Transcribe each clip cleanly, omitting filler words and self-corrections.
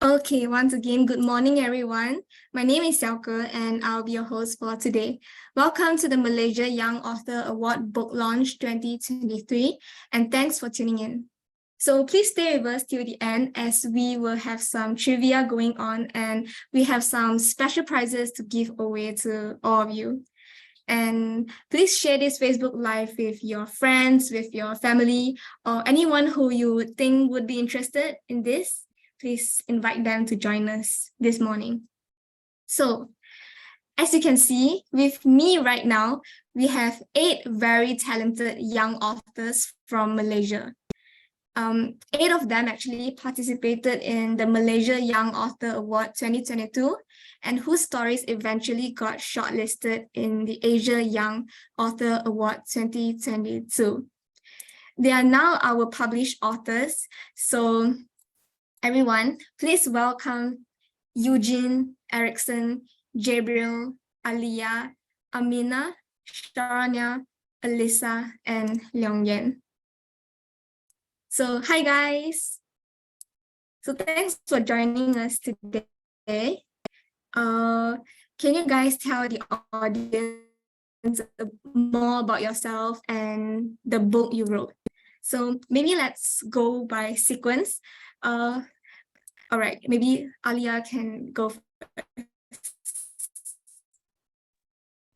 Okay, once again, good morning, everyone. My name is Xiaoke, and I'll be your host for today. Welcome to the Malaysia Young Author Award Book Launch 2023, and thanks for tuning in. So please stay with us till the end as we will have some trivia going on, and we have some special prizes to give away to all of you. And please share this Facebook Live with your friends, with your family, or anyone who you think would be interested in this. Please invite them to join us this morning. So, as you can see, with me right now, we have 8 very talented young authors from Malaysia. 8 of them actually participated in the Malaysia Young Author Award 2022, and whose stories eventually got shortlisted in the Asia Young Author Award 2022. They are now our published authors. So everyone, please welcome Eugene, Erickson, Gabriel, Aliyah, Amina, Sharanya, Alyssa, and Leong Yen. So hi guys. So thanks for joining us today. Can you guys tell the audience more about yourself and the book you wrote? So maybe let's go by sequence. All right, maybe Aliyah can go first.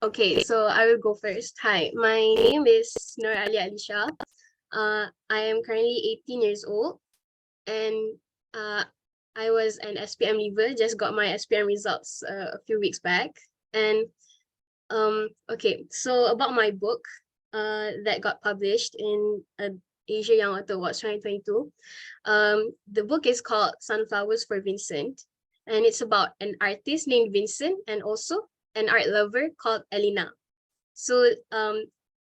Okay, so I will go first. Hi, my name is Nur Ali Alisha. I am currently 18 years old, and I was an SPM leaver, just got my SPM results a few weeks back. And okay, so about my book that got published in Asia Young Author Awards 2022. The book is called Sunflowers for Vincent, and it's about an artist named Vincent and also an art lover called Elena. So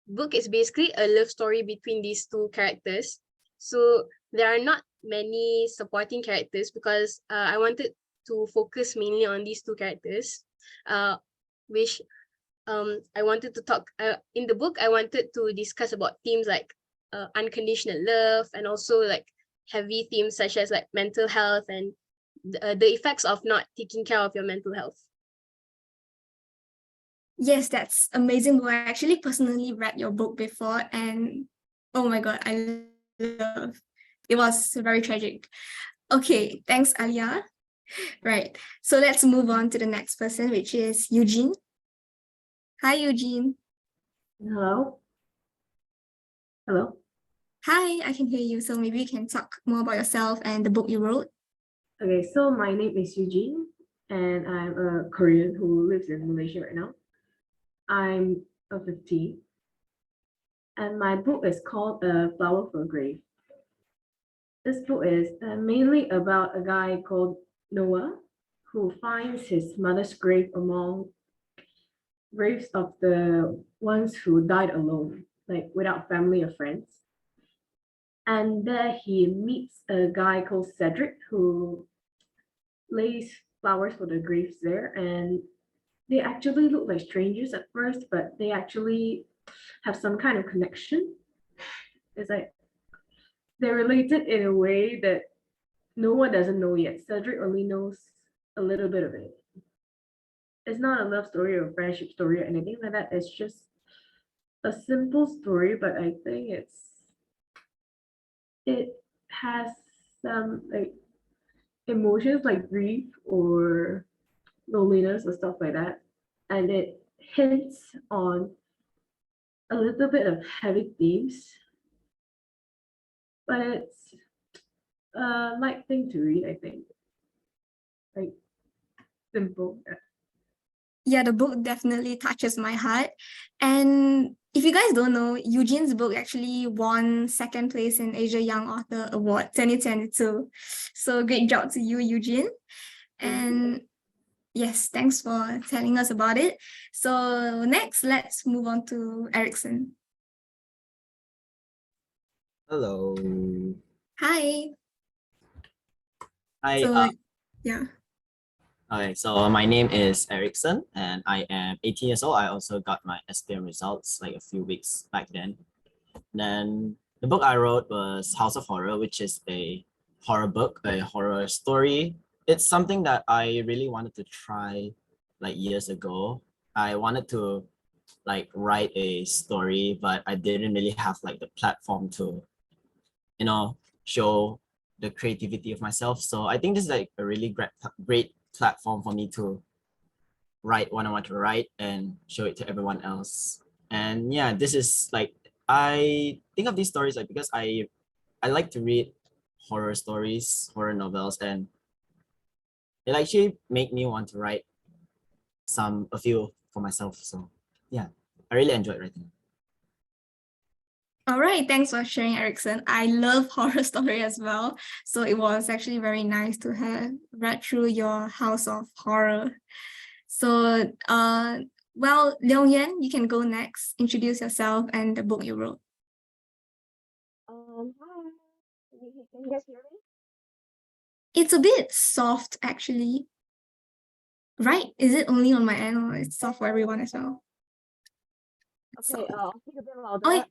book is basically a love story between these two characters. So there are not many supporting characters because I wanted to focus mainly on these two characters, which I wanted to talk in the book. I wanted to discuss about themes like unconditional love, and also like heavy themes such as like mental health and the effects of not taking care of your mental health. Yes, that's amazing. I actually personally read your book before, and oh my God, I love it. Was very tragic. Okay, thanks, Aliyah. Right, so let's move on to the next person, which is Eugene. Hi, Eugene. Hello. Hello. Hi, I can hear you. So maybe you can talk more about yourself and the book you wrote. Okay, so my name is Eugene, and I'm a Korean who lives in Malaysia right now. I'm 15, and my book is called A Flower for a Grave. This book is mainly about a guy called Noah who finds his mother's grave among graves of the ones who died alone, like without family or friends. And there he meets a guy called Cedric who lays flowers for the graves there, and they actually look like strangers at first, but they actually have some kind of connection. It's like they're related in a way that no one doesn't know yet. Cedric only knows a little bit of it. It's not a love story or friendship story or anything like that. It's just a simple story, but I think it has some like emotions like grief or loneliness or stuff like that, and it hints on a little bit of heavy themes, but it's a light thing to read, I think. Like simple. Yeah, the book definitely touches my heart. And if you guys don't know, Eugene's book actually won 2nd place in Asia Young Author Award 2022. So great job to you, Eugene. And yes, thanks for telling us about it. So next, let's move on to Erickson. Hello. Hi. Hi. So, yeah. Okay, so my name is Erickson and I am 18 years old. I also got my SPM results like a few weeks back then. Then the book I wrote was House of Horror, which is a horror book, a horror story it's something that I really wanted to try like years ago. I wanted to like write a story, but I didn't really have like the platform to, you know, show the creativity of myself. So I think this is like a really great platform for me to write what I want to write and show it to everyone else. And yeah, this is like I think of these stories like because I like to read horror stories, horror novels, and it actually made me want to write a few for myself. So yeah, I really enjoyed writing. All right, thanks for sharing, Erickson. I love horror story as well. So it was actually very nice to have read through your House of Horror. So, well, Leong Yan, you can go next. Introduce yourself and the book you wrote. Hi. Can you guys hear me? It's a bit soft, actually. Right? Is it only on my end or it's soft for everyone as well? Okay, I'll speak a bit louder.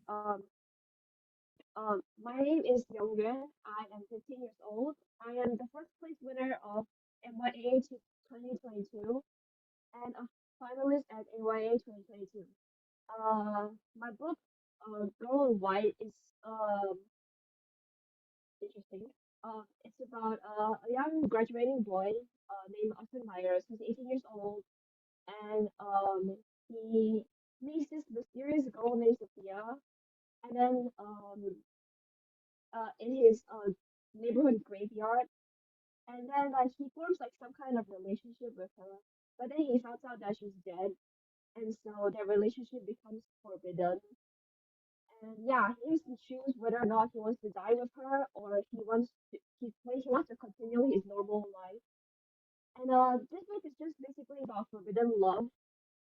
Oh, My name is Yongyuan. I am 15 years old. I am the first place winner of MYAA 2022 and a finalist at AYA 2022. My book, Girl in White, is um interesting. It's about a young graduating boy named Austin Myers. He's 18 years old, and he meets this mysterious girl named Sophia, and then in his neighborhood graveyard, and then like he forms like some kind of relationship with her, but then he finds out that she's dead, and so their relationship becomes forbidden. And yeah, he has to choose whether or not he wants to die with her or he wants to continue his normal life. And this book is just basically about forbidden love.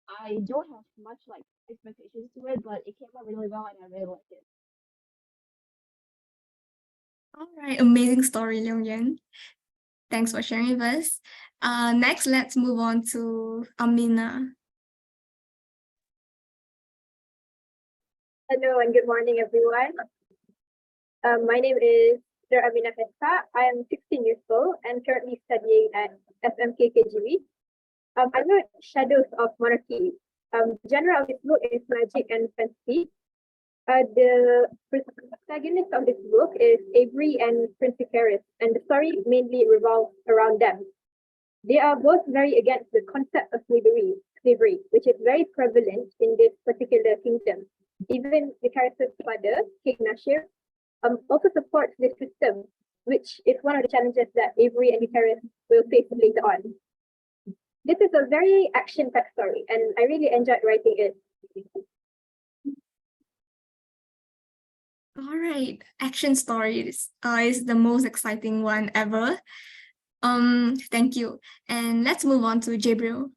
I don't have much like expectations to it, but it came out really well and I really liked it. all right. Amazing story, Leong Yan. Thanks for sharing with us. Next, let's move on to Amina. Hello and good morning, everyone. My name is Dr. Amina Festa. I am 16 years old and currently studying at SMKKGV. I wrote Shadows of Monarchy. The genre of this book is magic and fantasy. The protagonist of this book is Avery and Prince Icarus, and the story mainly revolves around them. They are both very against the concept of slavery, which is very prevalent in this particular kingdom. Even Icarus' father, King Nashir, also supports this system, which is one of the challenges that Avery and Icarus will face later on. This is a very action-packed story, and I really enjoyed writing it. All right, action stories is the most exciting one ever. Thank you. And let's move on to Gabriel.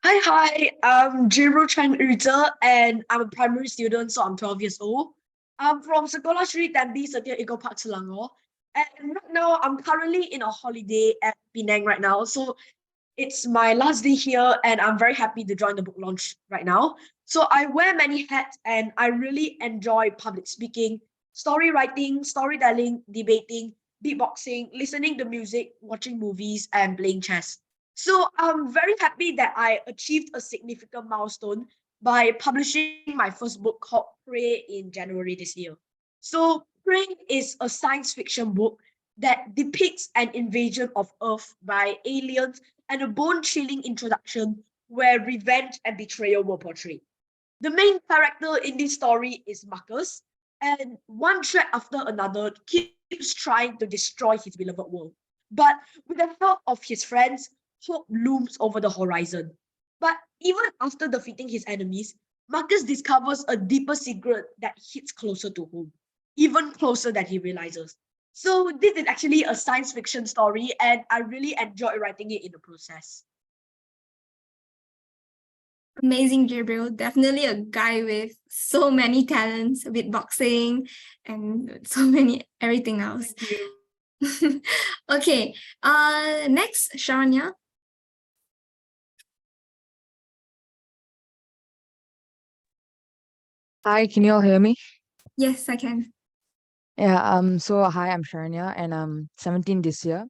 Hi, I'm Jiro Chan Uza, and I'm a primary student, so I'm 12 years old. I'm from Sekolah Sri Tandi Setia Eco Park Selangor, and right now I'm currently in a holiday at Penang right now, so it's my last day here, and I'm very happy to join the book launch right now. So I wear many hats, and I really enjoy public speaking, story writing, storytelling, debating, beatboxing, listening to music, watching movies, and playing chess. So I'm very happy that I achieved a significant milestone by publishing my first book called Prey in January this year. So Prey is a science fiction book that depicts an invasion of Earth by aliens and a bone-chilling introduction where revenge and betrayal were portrayed. The main character in this story is Marcus, and one threat after another keeps trying to destroy his beloved world. But with the help of his friends, hope looms over the horizon. But even after defeating his enemies, Marcus discovers a deeper secret that hits closer to home, even closer than he realizes. So this is actually a science fiction story, and I really enjoyed writing it in the process. Amazing, Gabriel. Definitely a guy with so many talents, with boxing and so many everything else. Thank you. Okay. Next, Sharanya. Hi, can you all hear me? Yes, I can. Yeah, so hi, I'm Sharanya and I'm 17 this year.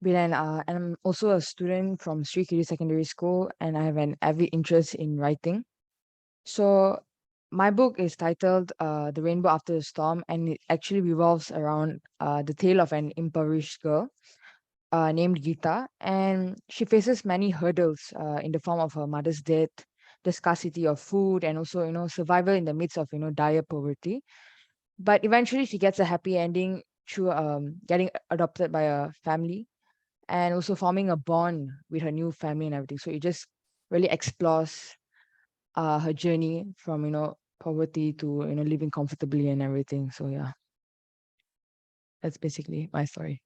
And I'm also a student from Sri Kiri Secondary School and I have an avid interest in writing. So my book is titled The Rainbow After the Storm, and it actually revolves around the tale of an impoverished girl named Geeta, and she faces many hurdles in the form of her mother's death, the scarcity of food, and also survival in the midst of dire poverty. But eventually, she gets a happy ending through getting adopted by a family and also forming a bond with her new family and everything. So it just really explores her journey from poverty to living comfortably and everything. So yeah, that's basically my story.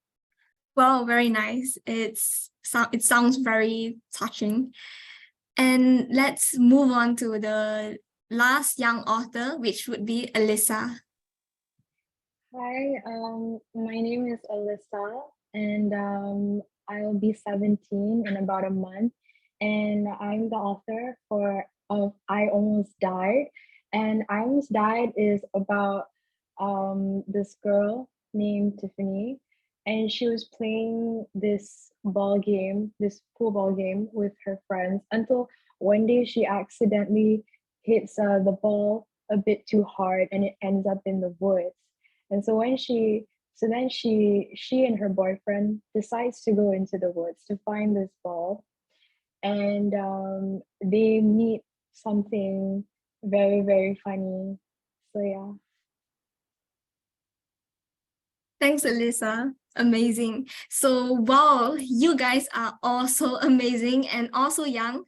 Wow, very nice. It sounds very touching. And let's move on to the last young author, which would be Alyssa. Hi, my name is Alyssa, and I'll be 17 in about a month. And I'm the author of I Almost Died. And I Almost Died is about this girl named Tiffany, and she was playing this pool ball game with her friends until one day she accidentally hits the ball a bit too hard and it ends up in the woods. And so then she and her boyfriend decides to go into the woods to find this ball, and they meet something very very funny. So yeah. Thanks, Alyssa. Amazing. So, wow, you guys are also amazing and also young.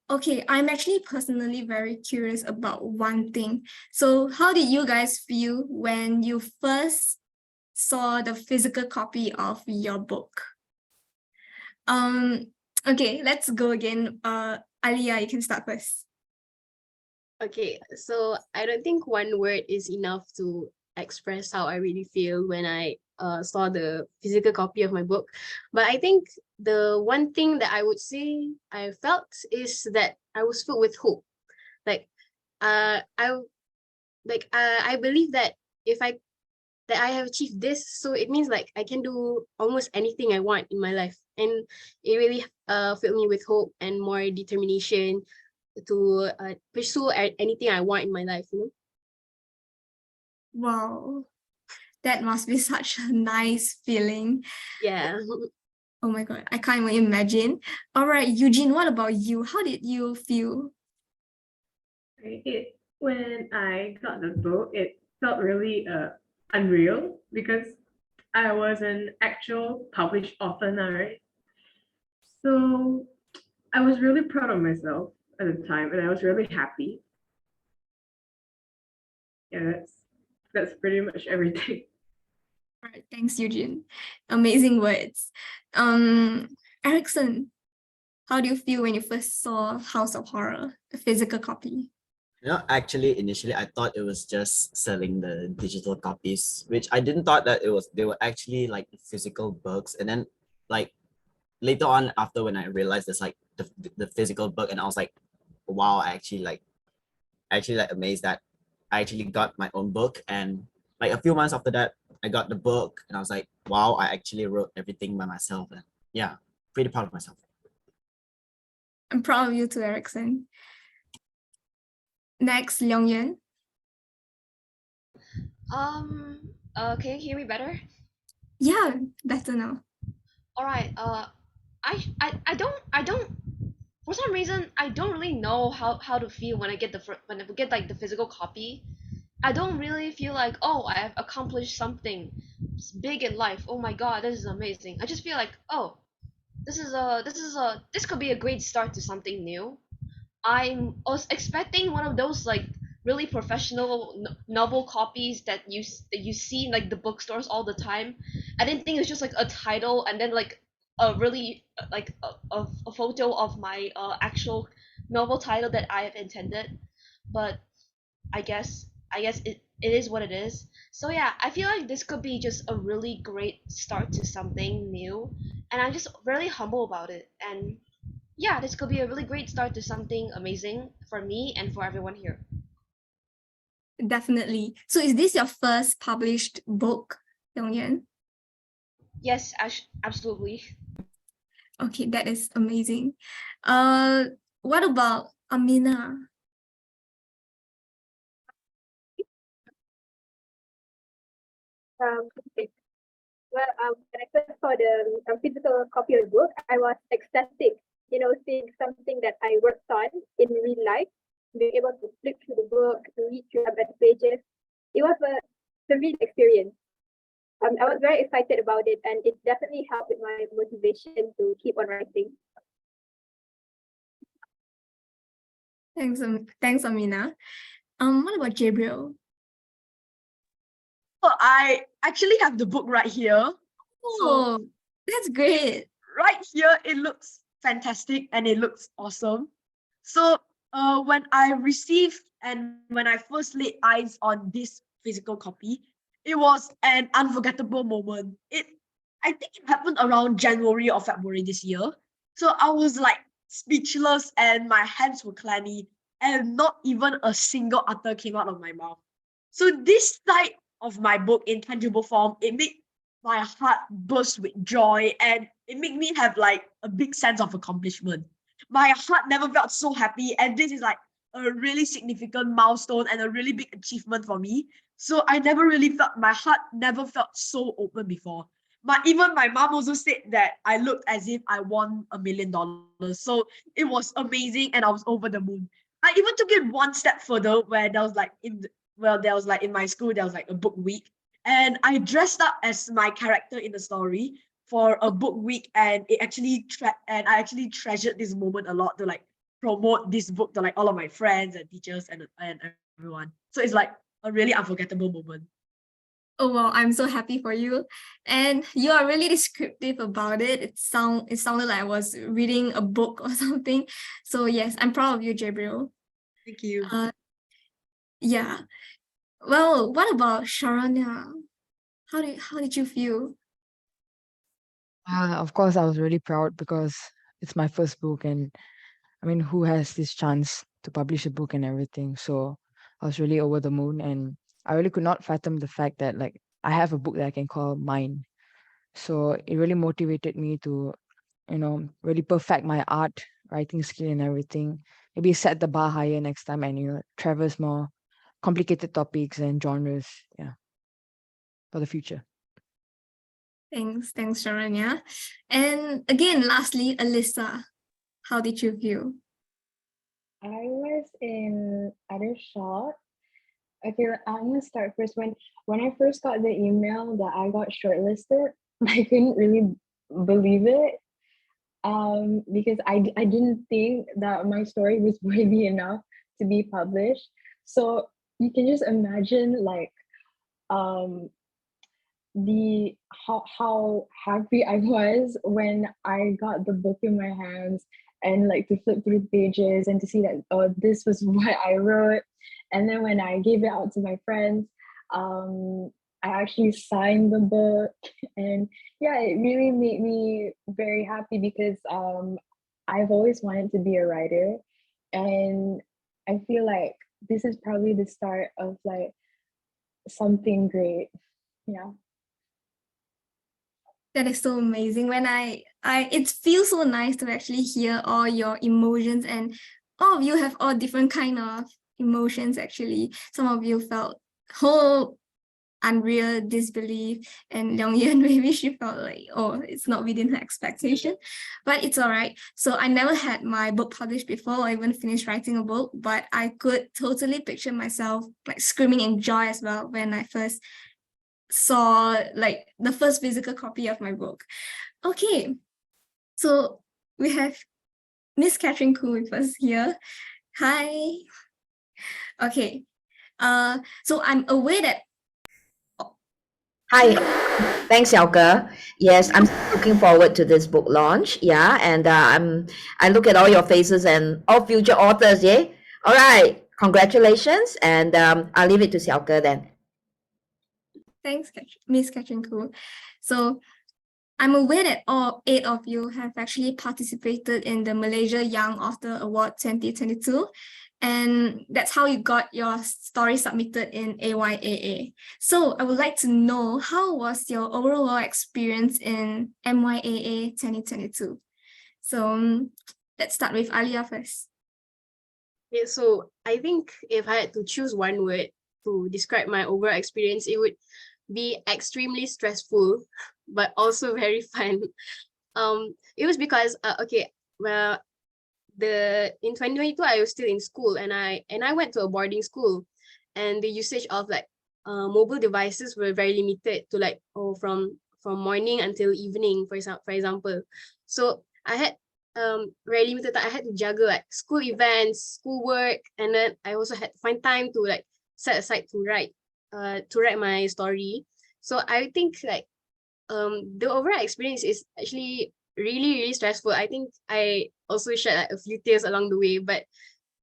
Okay, I'm actually personally very curious about one thing. So, how did you guys feel when you first saw the physical copy of your book? Okay, let's go again. Alia, you can start first. Okay, so I don't think one word is enough to express how I really feel when I saw the physical copy of my book. But I think the one thing that I would say I felt is that I was filled with hope. Like I I believe that if I have achieved this, so it means like I can do almost anything I want in my life. And it really filled me with hope and more determination to pursue anything I want in my life, you know? Wow, that must be such a nice feeling. Yeah. Oh my God, I can't even imagine. All right, Eugene, what about you? How did you feel? When I got the book, it felt really unreal because I was an actual published author now, right? So I was really proud of myself at the time, and I was really happy. Yeah, that's pretty much everything. All right, thanks, Eugene. Amazing words. Erickson, how do you feel when you first saw House of Horror, the physical copy? Actually, initially I thought it was just selling the digital copies, which I didn't thought that they were actually like physical books. And then like later on, after when I realized it's like the physical book, and I was like, wow, actually like amazed that I actually got my own book. And like a few months after that, I got the book, and I was like, wow, I actually wrote everything by myself. And yeah, pretty proud of myself. I'm proud of you too, Erickson. Next, Leong Yen. Can you hear me better? Yeah, better now. All right. I don't for some reason I don't really know how to feel when I get when I get like the physical copy. I don't really feel like, oh, I have accomplished something big in life. Oh my God, this is amazing. I just feel like, oh, this could be a great start to something new. I was expecting one of those like really professional novel copies that you see in like the bookstores all the time. I didn't think it was just like a title and then like a really like a photo of my actual novel title that I have intended. But I guess it is what it is. So yeah, I feel like this could be just a really great start to something new, and I'm just really humble about it. And yeah, this could be a really great start to something amazing for me and for everyone here. Definitely. So is this your first published book, Yongyan? Yes, absolutely. Okay, that is amazing. What about Amina? Okay. Well, when I first saw the physical copy of the book, I was ecstatic, seeing something that I worked on in real life, being able to flip through the book, to read through the pages. It was a real experience. I was very excited about it, and it definitely helped with my motivation to keep on writing. Thanks, Amina. What about Gabriel? So I actually have the book right here. Oh, that's great. Right here, it looks fantastic and it looks awesome. So when I received and when I first laid eyes on this physical copy, it was an unforgettable moment. I think it happened around January or February this year. So I was like speechless and my hands were clammy and not even a single utter came out of my mouth. So this side of my book in tangible form, it made my heart burst with joy and it made me have like a big sense of accomplishment. My heart never felt so happy, and this is like a really significant milestone and a really big achievement for me. So I never really felt my heart never felt so open before. Even my mom also said that I looked as if I won $1 million. So it was amazing and I was over the moon. I even took it one step further where there was like in my school there was like a book week and I dressed up as my character in the story for a book week, and I actually treasured this moment a lot to like promote this book to like all of my friends and teachers and everyone. So it's like a really unforgettable moment. Oh well, I'm so happy for you. And you are really descriptive about it. It sounded like I was reading a book or something. So yes, I'm proud of you, Gabriel. Thank you. Yeah. Well, what about Sharanya? How did you feel? Of course, I was really proud because it's my first book, and I mean, who has this chance to publish a book and everything? So I was really over the moon, and I really could not fathom the fact that like I have a book that I can call mine. So it really motivated me to, really perfect my art writing skill and everything. Maybe set the bar higher next time and traverse more complicated topics and genres. Yeah, for the future. Thanks, Sharanya. And again, lastly, Alyssa, how did you feel? I was in utter shock. Okay, I'm gonna start first. When I first got the email that I got shortlisted, I couldn't really believe it. Because I didn't think that my story was worthy enough to be published. So you can just imagine like the how happy I was when I got the book in my hands and like to flip through pages and to see that, oh, this was what I wrote. And then when I gave it out to my friends, I actually signed the book. And yeah, it really made me very happy because I've always wanted to be a writer, and I feel like this is probably the start of like something great. Yeah. That is so amazing. When it feels so nice to actually hear all your emotions, and all of you have all different kind of emotions actually. Some of you felt hope, unreal, disbelief, and Yongyan maybe she felt like, oh, it's not within her expectation, but it's all right. So I never had my book published before or even finished writing a book, but I could totally picture myself like screaming in joy as well when I first saw like the first physical copy of my book. Okay, so we have Miss Catherine Koo with us here. Hi. Okay, so I'm aware that Hi, thanks, Xiaoge. Yes, I'm looking forward to this book launch. Yeah, and I look at all your faces and all future authors. Yeah, all right. Congratulations, and I'll leave it to Xiaoge then. thanks, Miss Catherine Koo. So I'm aware that all 8 of you have actually participated in the Malaysia Young Author Award 2022. And that's how you got your story submitted in AYAA. So I would like to know, how was your overall experience in MYAA 2022? So let's start with Alia first. Yeah, so I think if I had to choose one word to describe my overall experience, it would be extremely stressful, but also very fun. It was because well, in 2022 I was still in school, and I went to a boarding school, and the usage of like mobile devices were very limited to like from morning until evening, for example. So I had very limited time. I had to juggle like school events, schoolwork, and then I also had to find time to like set aside to write my story. So I think like the overall experience is actually really stressful. I think I also shed like a few tears along the way, but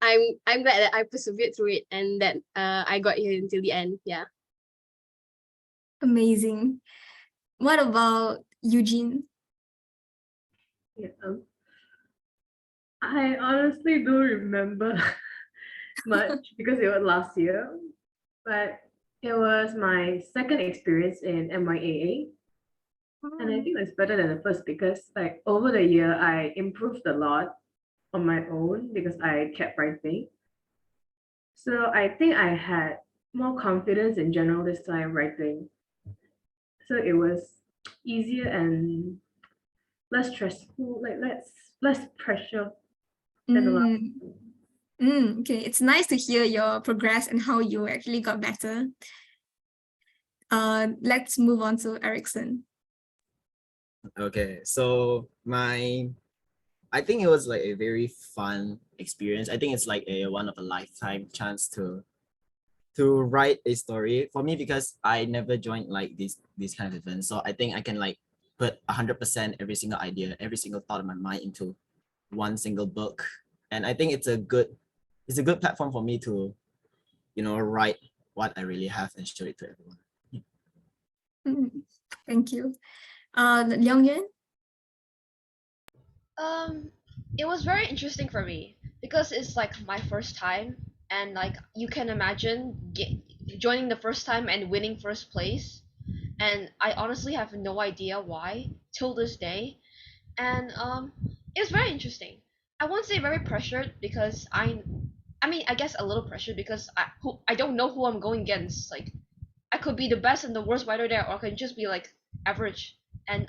I'm glad that I persevered through it and that I got here until the end. Yeah. Amazing. What about Eugene? Yeah, I honestly don't remember much because it was last year, but it was my second experience in MYAA. And I think it's better than the first because like over the year I improved a lot on my own because I kept writing. So I think I had more confidence in general this time writing. So it was easier and less stressful, like less pressure than the last. Okay, it's nice to hear your progress and how you actually got better. Let's move on to Erickson. Okay, so I think it was like a very fun experience. I think it's like a one of a lifetime chance to write a story for me because I never joined like these kind of events. So I think I can like put 100% every single idea, every single thought in my mind into one single book. And I think it's a good platform for me to, write what I really have and show it to everyone. Thank you. Leong Yun? It was very interesting for me because it's like my first time, and like you can imagine joining the first time and winning first place, and I honestly have no idea why till this day. And it was very interesting. I won't say very pressured because I mean I guess a little pressured because I don't know who I'm going against. Like I could be the best and the worst writer there, or I could just be like average. And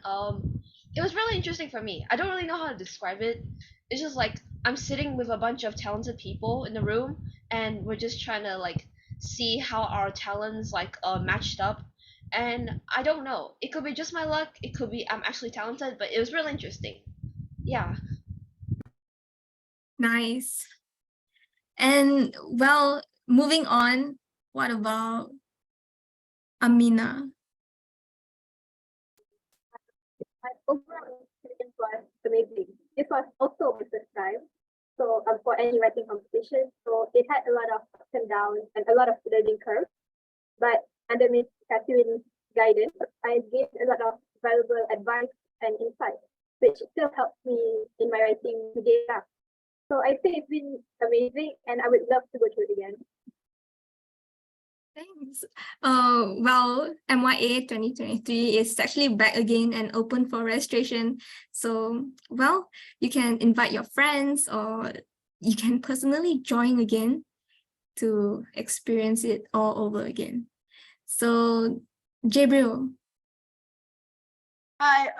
it was really interesting for me. I don't really know how to describe it. It's just like I'm sitting with a bunch of talented people in the room, and we're just trying to like see how our talents like matched up. And I don't know. It could be just my luck. It could be I'm actually talented, but it was really interesting. Yeah. Nice. And well, moving on, what about Amina? My overall experience was amazing. It was also my first time. So for any writing competition, so it had a lot of ups and downs and a lot of learning curves. But under Miss Catherine's guidance, I gained a lot of valuable advice and insight, which still helps me in my writing today. So I think it's been amazing, and I would love to go through it again. Thanks. Well, MYA 2023 is actually back again and open for registration. So, well, you can invite your friends or you can personally join again to experience it all over again. So, Gabriel. I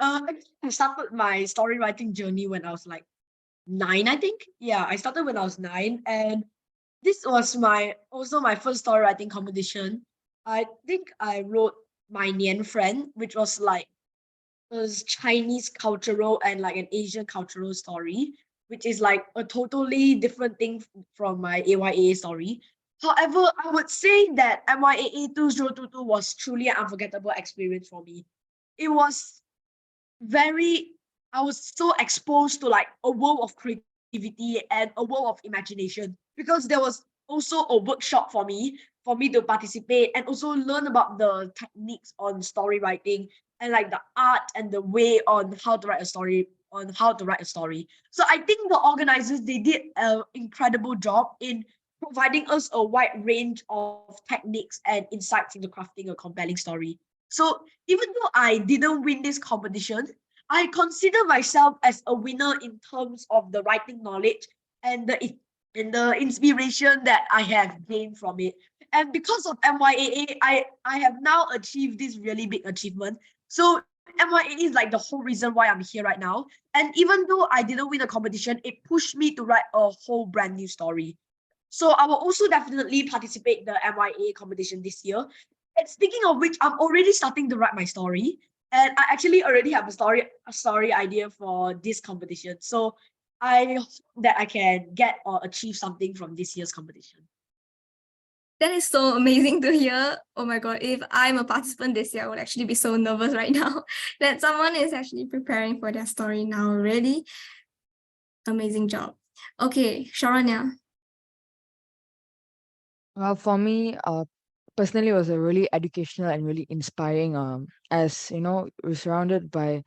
started my story writing journey when I was like 9, I think. Yeah, I started when I was 9, and this was also my first story writing competition. I think I wrote My Nian Friend, which was like a Chinese cultural and like an Asian cultural story, which is like a totally different thing from my AYA story. However, I would say that MYAA 2022 was truly an unforgettable experience for me. It was I was so exposed to like a world of creativity and a world of imagination because there was also a workshop for me to participate and also learn about the techniques on story writing and like the art and the way on how to write a story on how to write a story. So I think the organizers, they did an incredible job in providing us a wide range of techniques and insights into crafting a compelling story. So even though I didn't win this competition, I consider myself as a winner in terms of the writing knowledge and the inspiration that I have gained from it. And because of MYAA, I have now achieved this really big achievement. So MYAA is like the whole reason why I'm here right now. And even though I didn't win the competition, it pushed me to write a whole brand new story. So I will also definitely participate in the MYAA competition this year. And speaking of which, I'm already starting to write my story. And I actually already have a story idea for this competition. So I hope that I can get or achieve something from this year's competition. That is so amazing to hear. Oh my God, if I'm a participant this year, I would actually be so nervous right now that someone is actually preparing for their story now. Really amazing job. Okay, Sharanya. Well, for me, personally, it was a really educational and really inspiring. As you know, we're surrounded by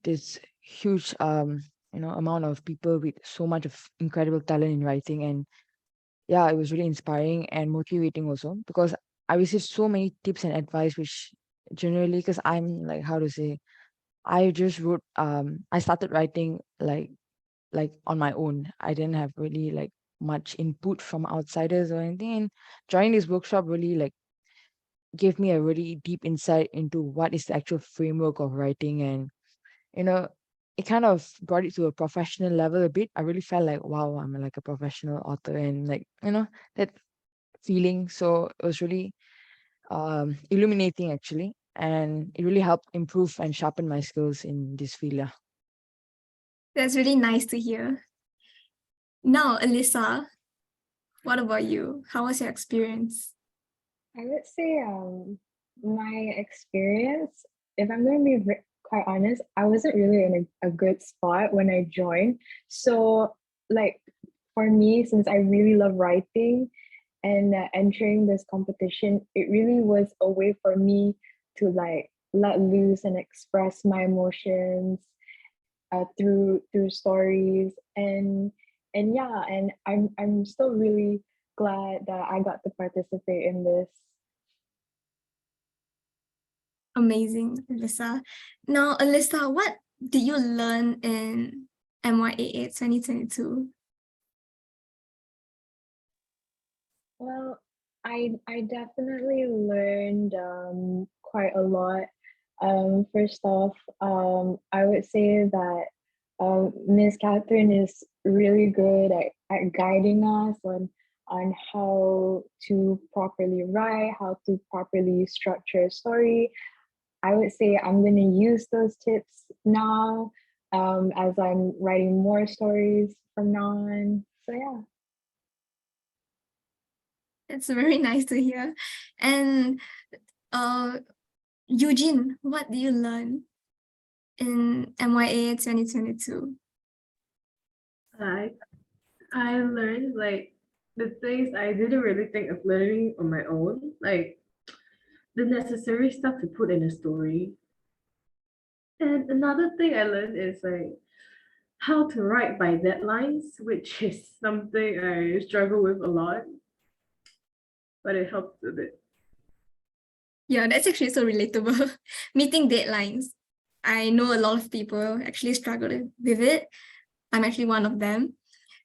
this huge, amount of people with so much of incredible talent in writing, and yeah, it was really inspiring and motivating also because I received so many tips and advice, which generally, because I'm like, how to say, I just wrote. I started writing like on my own. I didn't have really like much input from outsiders or anything. And joining this workshop really like gave me a really deep insight into what is the actual framework of writing, and you know it kind of brought it to a professional level a bit. I really felt like, wow, I'm like a professional author, and like that feeling. So it was really illuminating actually, and it really helped improve and sharpen my skills in this field. Yeah. That's really nice to hear. Now, Alyssa, what about you? How was your experience? I would say my experience, if I'm going to be quite honest, I wasn't really in a good spot when I joined. So like for me, since I really love writing and entering this competition, it really was a way for me to like let loose and express my emotions through stories, and yeah, and I'm still really glad that I got to participate in this. Amazing, Alyssa. Now, Alyssa, what did you learn in MYAA 2022? Well, I definitely learned quite a lot. First off, I would say that Miss Catherine is really good at guiding us on how to properly write, how to properly structure a story. I would say I'm going to use those tips now as I'm writing more stories from now on. So yeah. It's very nice to hear. And Eugene, what did you learn in MYAA 2022? I learned like the things I didn't really think of learning on my own, like the necessary stuff to put in a story. And another thing I learned is like how to write by deadlines, which is something I struggle with a lot, but it helps a bit. Yeah, that's actually so relatable. Meeting deadlines. I know a lot of people actually struggle with it. I'm actually one of them.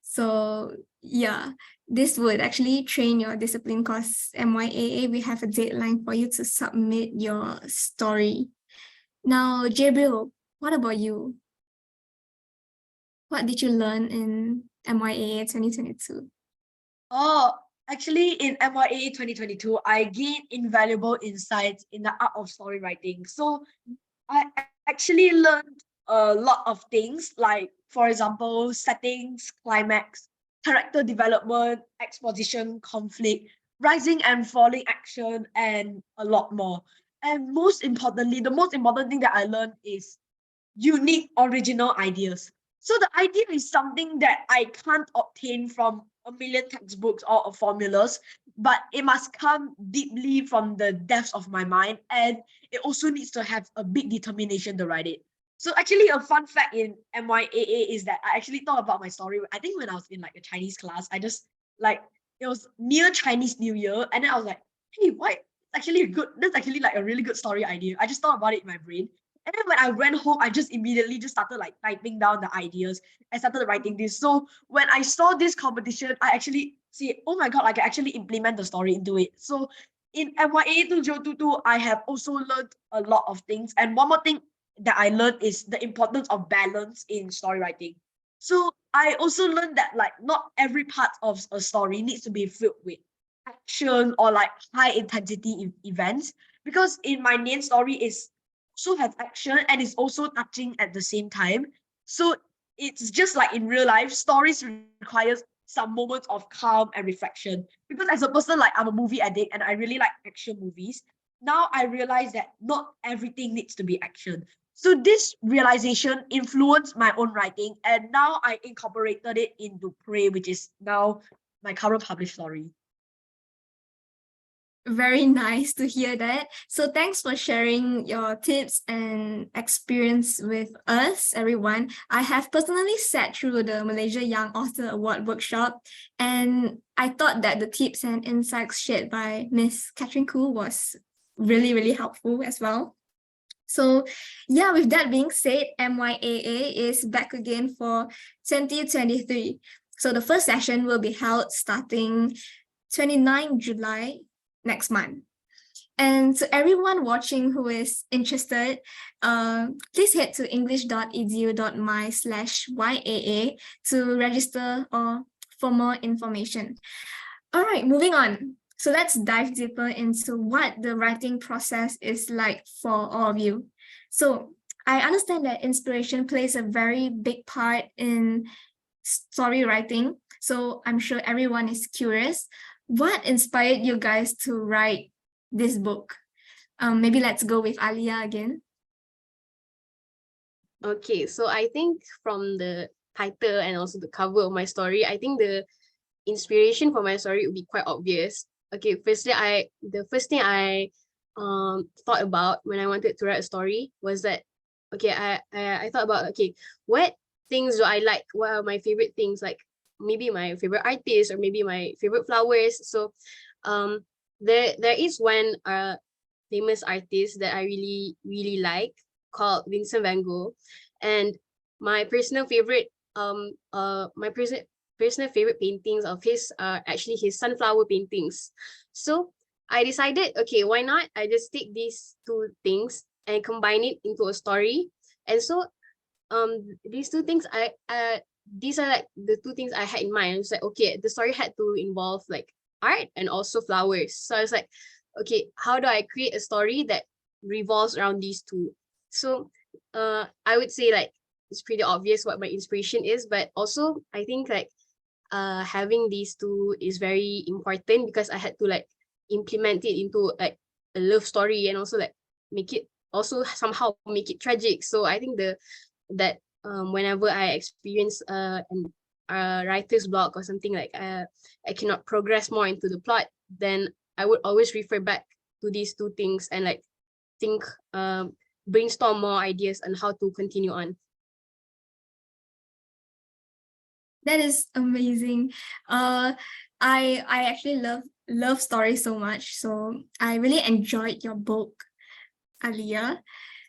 So yeah, this would actually train your discipline because MYAA, we have a deadline for you to submit your story. Now, Gabriel, what about you? What did you learn in MYAA 2022? Oh, actually, in MYAA 2022, I gained invaluable insights in the art of story writing. So I actually learned a lot of things, like, for example, settings, climax, character development, exposition, conflict, rising and falling action, and a lot more. And most importantly, the most important thing that I learned is unique, original ideas. So the idea is something that I can't obtain from a million textbooks or formulas, but it must come deeply from the depths of my mind, and it also needs to have a big determination to write it. So actually a fun fact in MYAA is that I actually thought about my story. I think when I was in like a Chinese class, I just like, it was near Chinese New Year. And then I was like, hey, why? That's actually like a really good story idea. I just thought about it in my brain. And then when I went home, I just immediately just started like typing down the ideas and started writing this. So when I saw this competition, I actually see, oh my God, I can actually implement the story into it. So in MYA 2022, I have also learned a lot of things. And one more thing that I learned is the importance of balance in story writing. So I also learned that like not every part of a story needs to be filled with action or like high intensity events, because in my main story is also has action and is also touching at the same time. So it's just like in real life, stories requires some moments of calm and reflection. Because as a person, like I'm a movie addict and I really like action movies. Now I realize that not everything needs to be action. So this realization influenced my own writing, and now I incorporated it into Prey, which is now my current published story. Very nice to hear that. So thanks for sharing your tips and experience with us, everyone. I have personally sat through the Malaysia Young Author Award workshop, and I thought that the tips and insights shared by Miss Catherine Koo was really, really helpful as well. So yeah, with that being said, MYAA is back again for 2023. So the first session will be held starting 29 July next month. And to everyone watching who is interested, please head to english.edu.my/YAA to register or for more information. All right, moving on. So let's dive deeper into what the writing process is like for all of you. So I understand that inspiration plays a very big part in story writing. So I'm sure everyone is curious. What inspired you guys to write this book? Maybe let's go with Alia again. Okay, so I think from the title and also the cover of my story, I think the inspiration for my story would be quite obvious. Okay, firstly, the first thing I thought about when I wanted to write a story was that, okay, I thought about, okay, what things do I like? What are my favorite things? Like maybe my favorite artist or maybe my favorite flowers. So there is one famous artist that I really, really like called Vincent van Gogh. And my personal favorite personal favorite paintings of his are actually his sunflower paintings. So I decided, okay, why not? I just take these two things and combine it into a story. And so these two things these are like the two things I had in mind. It's like, okay, the story had to involve like art and also flowers. So I was like, okay, how do I create a story that revolves around these two? So I would say like it's pretty obvious what my inspiration is, but also I think like having these two is very important because I had to like implement it into like a love story and also like make it also somehow make it tragic. So I think that whenever I experience a writer's block or something like I cannot progress more into the plot, then I would always refer back to these two things and like think brainstorm more ideas on how to continue on. That is amazing. I actually love stories so much. So I really enjoyed your book, Alia.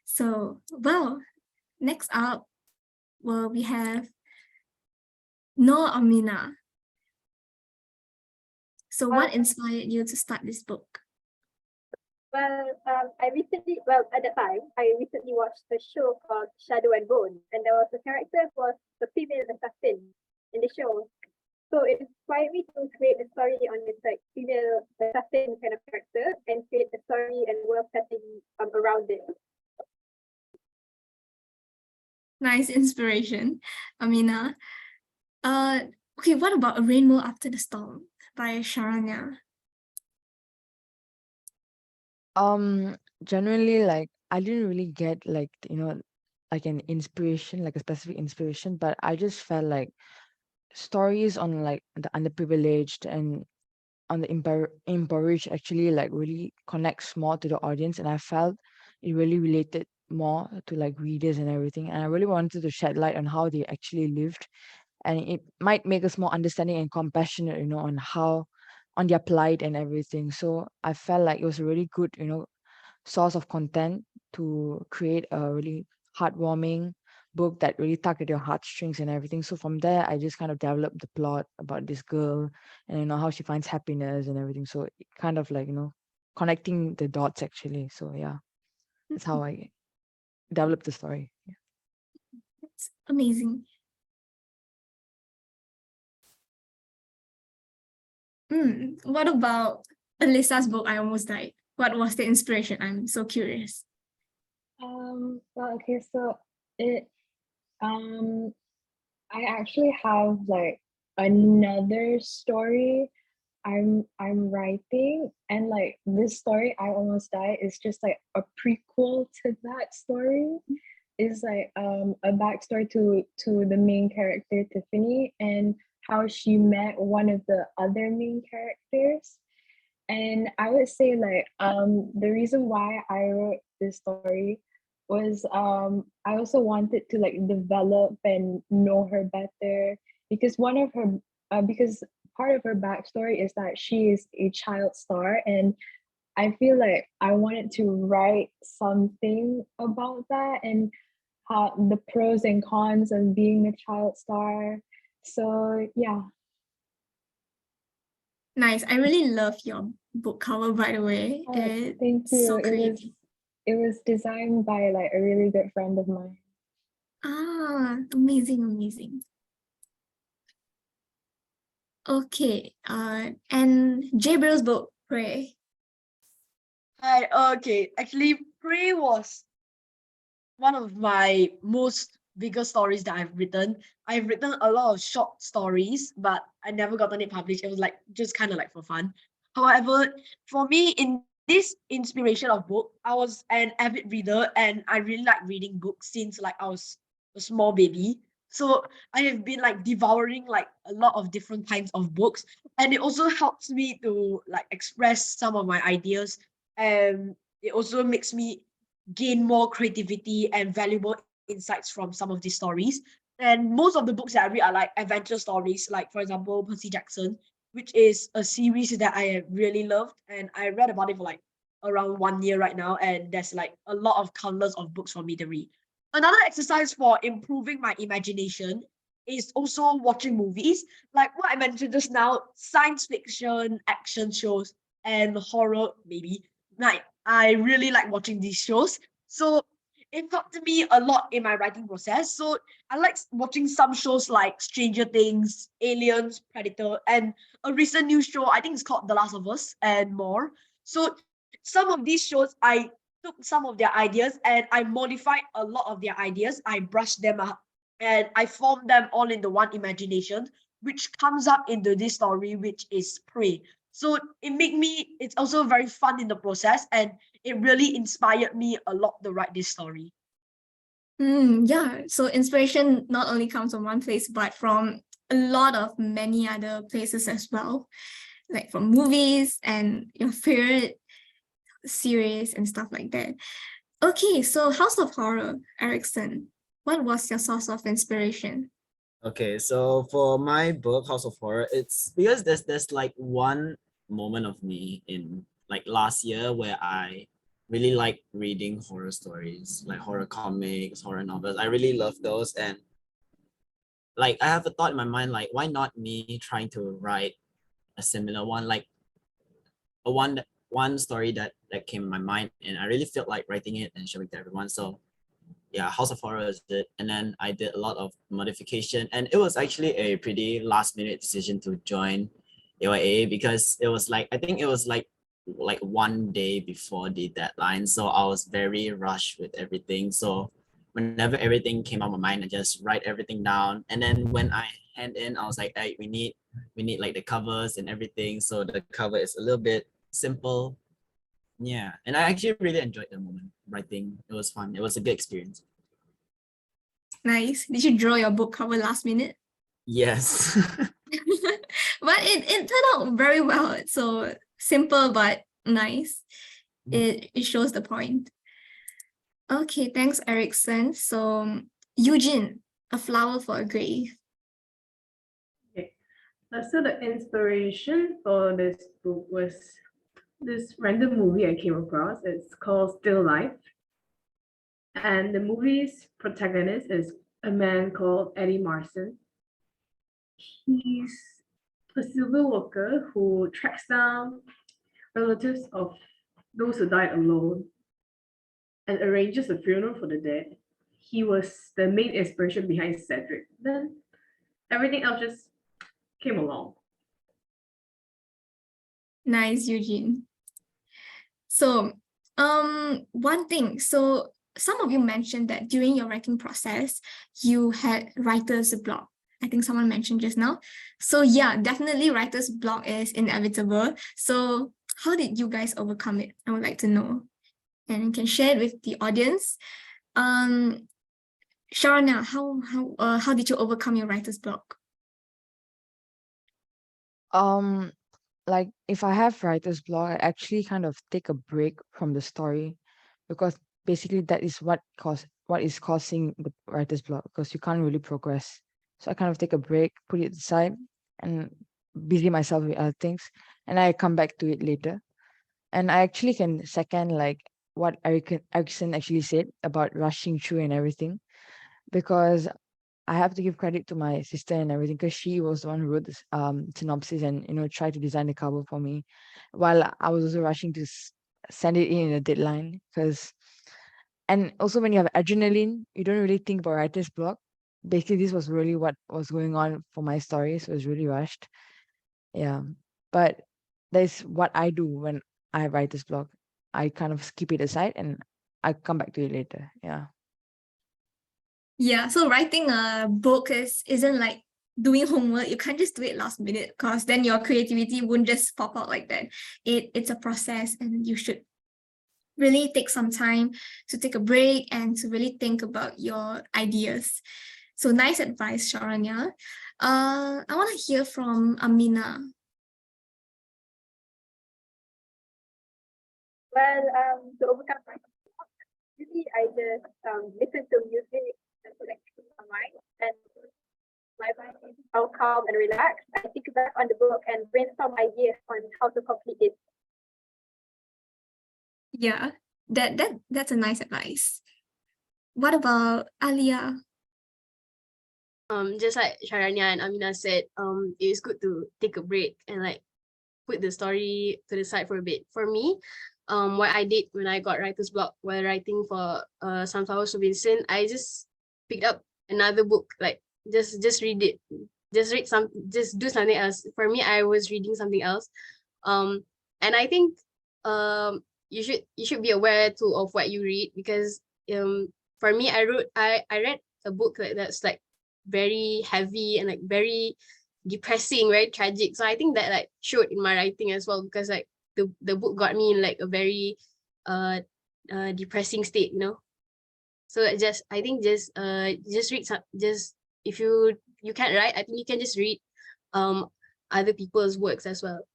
So well, next up, well, we have Noor Amina. So what inspired you to start this book? Well, at that time, I recently watched a show called Shadow and Bone, and there was a character who was the female assassin in the show. So it inspired me to create a story on this like female assassin kind of character and create a story and world setting around it. Nice inspiration, Amina. Okay, what about A Rainbow After the Storm by Sharanya? Generally, like I didn't really get like, like an inspiration, like a specific inspiration, but I just felt like stories on like the underprivileged and on the impoverished actually like really connects more to the audience, and I felt it really related more to like readers and everything. And I really wanted to shed light on how they actually lived, and it might make us more understanding and compassionate, on how on their plight and everything. So I felt like it was a really good, source of content to create a really heartwarming book that really tugged at your heartstrings and everything. So from there, I just kind of developed the plot about this girl and how she finds happiness and everything. So it kind of like connecting the dots actually. So yeah, that's how I developed the story. Yeah. That's amazing. What about Alyssa's book, I Almost Died? What was the inspiration? I'm so curious. Well, okay, so it I actually have like another story I'm writing, and like this story, I Almost Died, is just like a prequel to that story. Is like a backstory to the main character Tiffany, and how she met one of the other main characters. And I would say like the reason why I wrote this story was I also wanted to like develop and know her better, because one of her because part of her backstory is that she is a child star, and I feel like I wanted to write something about that, and how the pros and cons of being a child star. So yeah. Nice. I really love your book cover, by the way. Oh, It's thank you. so creative. It was designed by like a really good friend of mine. Amazing, amazing. Okay, and Gabriel's book, Pray. Hi, okay. Actually, Prey was one of my most bigger stories that I've written. I've written a lot of short stories, but I never gotten it published. It was like just kind of like for fun. However, for me, in this inspiration of book, I was an avid reader and I really like reading books since like I was a small baby. So I have been like devouring like a lot of different kinds of books, and it also helps me to like express some of my ideas, and it also makes me gain more creativity and valuable insights from some of these stories. And most of the books that I read are like adventure stories, like for example, Percy Jackson, which is a series that I really loved. And I read about it for like around 1 year right now. And there's like a lot of countless of books for me to read. Another exercise for improving my imagination is also watching movies. Like what I mentioned just now, science fiction, action shows, and horror, maybe. Like I really like watching these shows. So it helped me a lot in my writing process. So I like watching some shows like Stranger Things, Aliens, Predator, and a recent new show, I think it's called The Last of Us and more. So some of these shows, I took some of their ideas and I modified a lot of their ideas. I brushed them up and I formed them all into one imagination, which comes up into this story, which is Prey. So it's also very fun in the process, and it really inspired me a lot to write this story. Yeah, so inspiration not only comes from one place, but from a lot of many other places as well, like from movies and your favorite series and stuff like that. Okay, so House of Horror, Erickson, what was your source of inspiration? Okay, so for my book, House of Horror, it's because there's like one moment of me in like last year where I really like reading horror stories, like horror comics, horror novels. I really love those. And like I have a thought in my mind, like why not me trying to write a similar one, like a one story that came in my mind, and I really felt like writing it and showing it to everyone. So yeah, House of Horror is it. And then I did a lot of modification, and it was actually a pretty last minute decision to join MYAA because it was like, I think it was like 1 day before the deadline. So I was very rushed with everything. So whenever everything came out of my mind, I just write everything down. And then when I hand in, I was like, hey, we need like the covers and everything. So the cover is a little bit simple. Yeah, and I actually really enjoyed the moment writing. It was fun. It was a good experience. Nice. Did you draw your book cover last minute? Yes. But it turned out very well. So simple but nice. It shows the point. Okay, thanks, Erickson. So, Eugene, A Flower for a Grave. Okay. So the inspiration for this book was this random movie I came across. It's called Still Life. And the movie's protagonist is a man called Eddie Marson. He's a civil worker who tracks down relatives of those who died alone and arranges a funeral for the dead. He was the main inspiration behind Cedric. Then everything else just came along. Nice, Eugene. So, one thing. So, some of you mentioned that during your writing process, you had writer's block. I think someone mentioned just now. So yeah, definitely writer's block is inevitable. So how did you guys overcome it? I would like to know. And you can share it with the audience. Sharana, how did you overcome your writer's block? Like if I have writer's block, I actually kind of take a break from the story because basically that is what is causing the writer's block, because you can't really progress. So I kind of take a break, put it aside, and busy myself with other things, and I come back to it later. And I actually can second like what Erickson actually said about rushing through and everything, because I have to give credit to my sister and everything, because she was the one who wrote this synopsis and tried to design the cover for me, while I was also rushing to send it in a deadline. And also when you have adrenaline, you don't really think about writer's block. Basically, this was really what was going on for my story, so it was really rushed. Yeah, but that's what I do when I have writer's block. I kind of keep it aside and I come back to it later. Yeah. Yeah, so writing a book isn't like doing homework. You can't just do it last minute, because then your creativity won't just pop out like that. It's a process, and you should really take some time to take a break and to really think about your ideas. So nice advice, Sharanya. I want to hear from Amina. Well, to overcome my really, I just listen to music and to like clear my mind, and my mind is how calm and relaxed. I think back on the book and brainstorm ideas on how to complete it. Yeah, that's a nice advice. What about Alia? Just like Sharanya and Amina said, it is good to take a break and like put the story to the side for a bit. For me, what I did when I got writer's block while writing for Sunflowers to Vincent, I just picked up another book, like just read it, just do something else. For me, I was reading something else, and I think you should be aware too of what you read, because for me, I read a book that's like very heavy and like very depressing, very tragic. So I think that like showed in my writing as well, because like the book got me in like a very depressing state, you know. So I think just read some, just if you can't write, I think you can just read other people's works as well.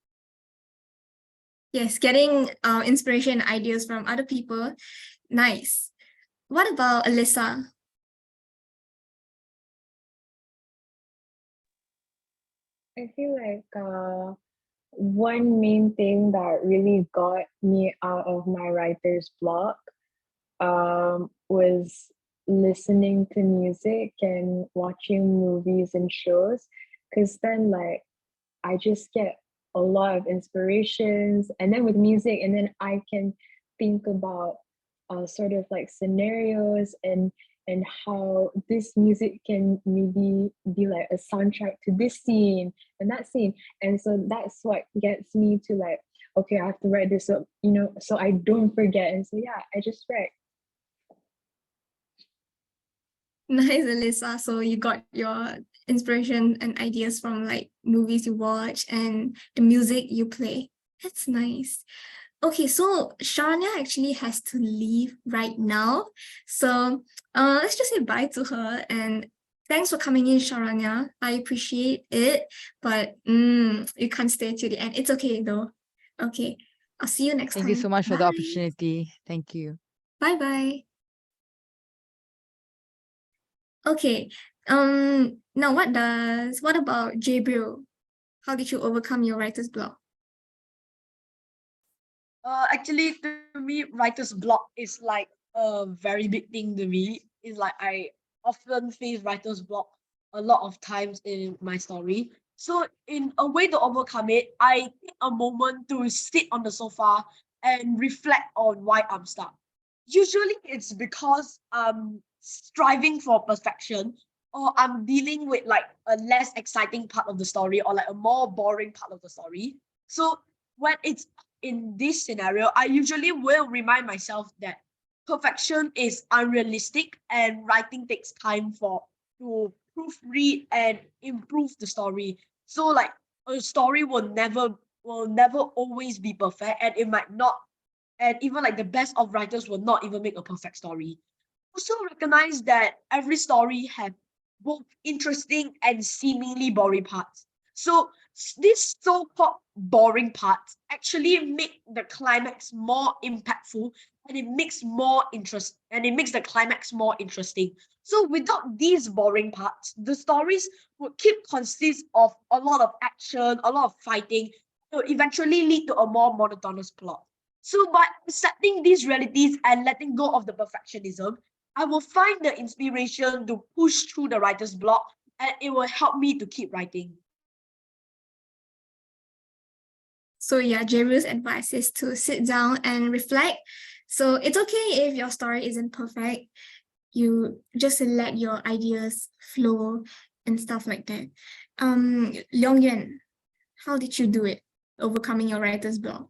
Yes, getting inspiration and ideas from other people. Nice. What about Alyssa? I feel like one main thing that really got me out of my writer's block was listening to music and watching movies and shows, because then like I just get a lot of inspirations, and then with music, and then I can think about sort of like scenarios and how this music can maybe be like a soundtrack to this scene and that scene. And so that's what gets me to like, okay, I have to write this up, so I don't forget. And so yeah, I just write. Nice, Alyssa. So you got your inspiration and ideas from like movies you watch and the music you play. That's nice. Okay, so Sharanya actually has to leave right now. So let's just say bye to her, and thanks for coming in, Sharanya. I appreciate it, but you can't stay till the end. It's okay though. Okay, I'll see you next time. Thank you so much for the Bye. opportunity. Thank you. Bye-bye. Okay. Now what about Gabriel? How did you overcome your writer's block? Actually, to me, writer's block is like a very big thing to me. It's like I often face writer's block a lot of times in my story. So in a way to overcome it, I take a moment to sit on the sofa and reflect on why I'm stuck. Usually it's because I'm striving for perfection, or I'm dealing with like a less exciting part of the story, or like a more boring part of the story. So when it's in this scenario, I usually will remind myself that perfection is unrealistic and writing takes time for to proofread and improve the story. So like a story will never always be perfect, and it might not, and even like the best of writers will not even make a perfect story. Also recognize that every story has both interesting and seemingly boring parts. So these so-called boring parts actually make the climax more impactful, and it makes the climax more interesting. So without these boring parts, the stories would keep consist of a lot of action, a lot of fighting, to eventually lead to a more monotonous plot. So by accepting these realities and letting go of the perfectionism, I will find the inspiration to push through the writer's block, and it will help me to keep writing. So yeah, Gabriel's advice is to sit down and reflect. So it's okay if your story isn't perfect. You just let your ideas flow and stuff like that. Leong Yuan, how did you do it, overcoming your writer's block?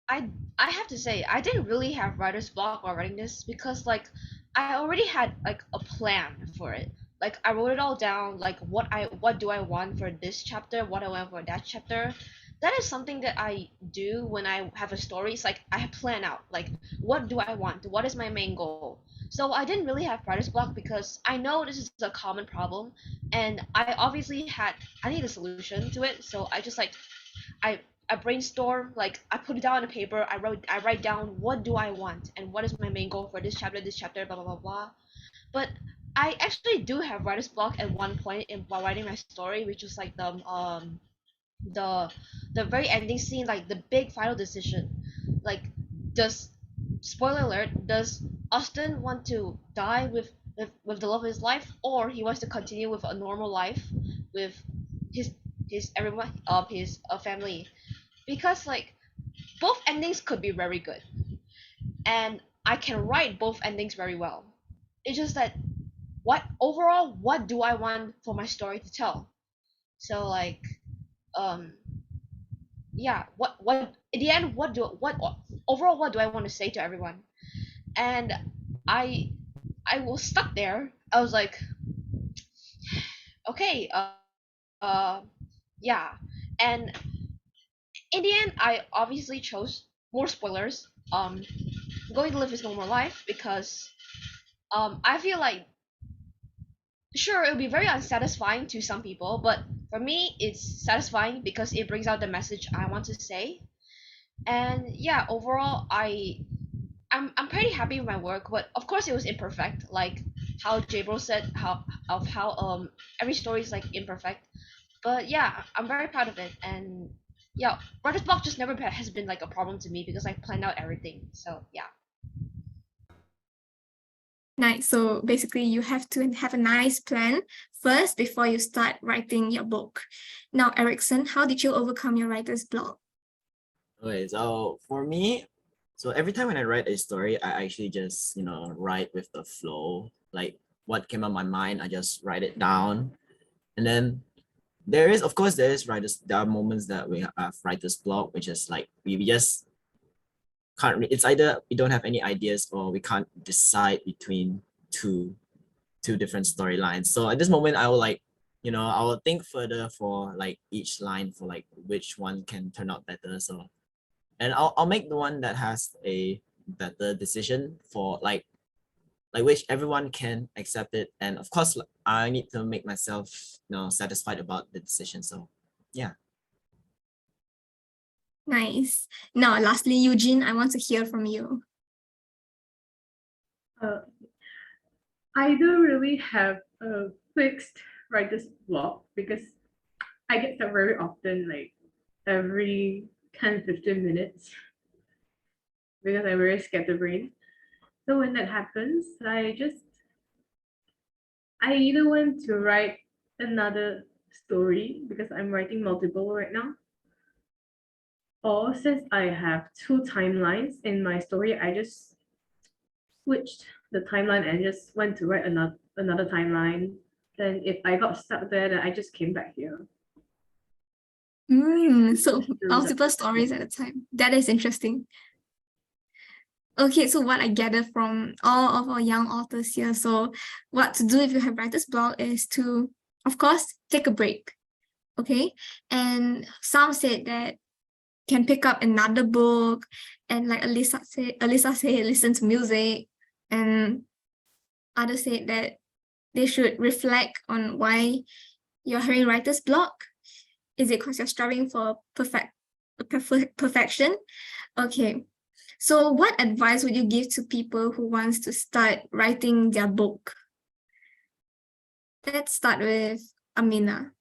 I have to say I didn't really have writer's block while writing this because like I already had like a plan for it. Like I wrote it all down, like what do I want for this chapter, what I want for that chapter. That is something that I do when I have a story. It's like I plan out like what do I want, what is my main goal. So I didn't really have writer's block because I know this is a common problem, and I need a solution to it. So I just like I I brainstorm, like I put it down on paper. I write down what do I want and what is my main goal for this chapter, blah blah blah blah. But I actually do have writer's block at one point in while writing my story, which was like the the very ending scene, like the big final decision. Like does spoiler alert, does Austin want to die with the love of his life, or he wants to continue with a normal life with his his family? Because like both endings could be very good, and I can write both endings very well. It's just that what do I want for my story to tell? So like um yeah, what in the end, what overall what do I want to say to everyone? And I I was stuck there. I was like, okay, uh yeah. And in the end I obviously chose more spoilers, going to live his normal life, because I feel like sure it'll be very unsatisfying to some people, but for me it's satisfying because it brings out the message I want to say. And yeah, overall I'm pretty happy with my work, but of course it was imperfect, like how Jabro said, how every story is like imperfect. But yeah, I'm very proud of it. And yeah, writer's block just never has been like a problem to me because I planned out everything. So yeah. Nice. So basically, you have to have a nice plan first before you start writing your book. Now, Erickson, how did you overcome your writer's block? Okay, so for me, so every time when I write a story, I actually just, write with the flow. Like what came on my mind, I just write it down. And then there are moments that we have writer's block, which is like we just can't, it's either we don't have any ideas or we can't decide between two different storylines. So at this moment, I will I will think further for like each line for like which one can turn out better. So and I'll make the one that has a better decision for like which everyone can accept it, and of course I need to make myself satisfied about the decision. So yeah. Nice. Now, lastly, Eugene, I want to hear from you. Uh, I don't really have a fixed writer's block because I get stuck very often, like every 10-15 minutes, because I'm very scatterbrained. So when that happens, I either want to write another story because I'm writing multiple right now, or since I have two timelines in my story, I just switched the timeline and just went to write another timeline. Then if I got stuck there, then I just came back here. So The result. multiple stories at a time. That is interesting. Okay, so what I gather from all of our young authors here, so what to do if you have writer's block is to, of course, take a break. Okay, and some said that can pick up another book, and like Alyssa said, listen to music, and others said that they should reflect on why you're having writer's block. Is it because you're striving for perfection? Okay. So what advice would you give to people who wants to start writing their book? Let's start with Amina.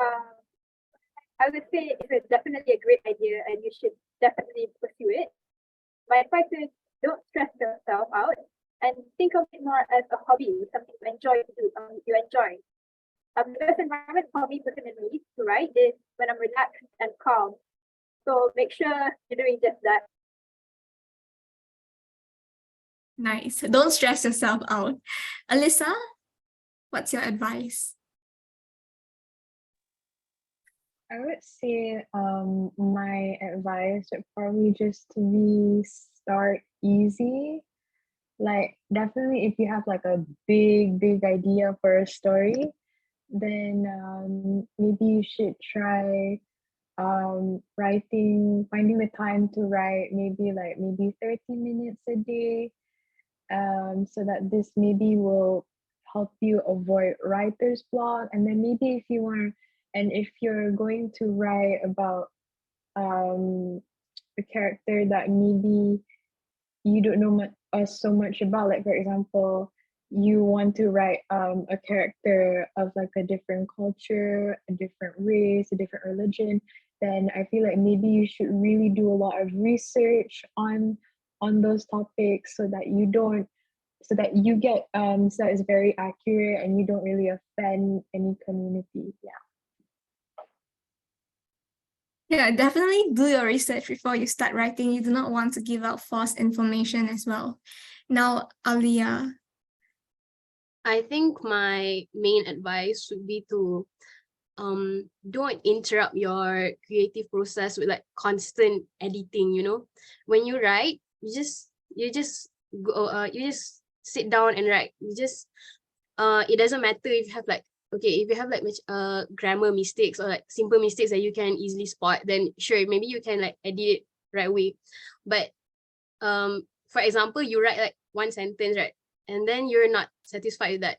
I would say it's definitely a great idea and you should definitely pursue it. My advice is don't stress yourself out and think of it more as a hobby, something you enjoy to do, you enjoy. The best environment for me personally to write is when I'm relaxed and calm. So make sure you're doing just that. Nice. Don't stress yourself out. Alyssa, what's your advice? I would say my advice would probably just to be start easy. Like definitely if you have like a big idea for a story, then maybe you should try finding the time to write maybe 30 minutes a day, so that this maybe will help you avoid writer's block. And then maybe if you're going to write about a character that maybe you don't know so much about, like for example, you want to write a character of like a different culture, a different race, a different religion, then I feel like maybe you should really do a lot of research on those topics so that you don't so that you get so that it's very accurate and you don't really offend any community. Yeah, definitely do your research before you start writing. You do not want to give out false information as well. Now, Alia. I think my main advice would be to don't interrupt your creative process with like constant editing, you know. When you write, you just sit down and write. It doesn't matter if you have like grammar mistakes or like simple mistakes that you can easily spot, then sure, maybe you can like edit it right away. But for example, you write like one sentence, right, and then you're not satisfied with that,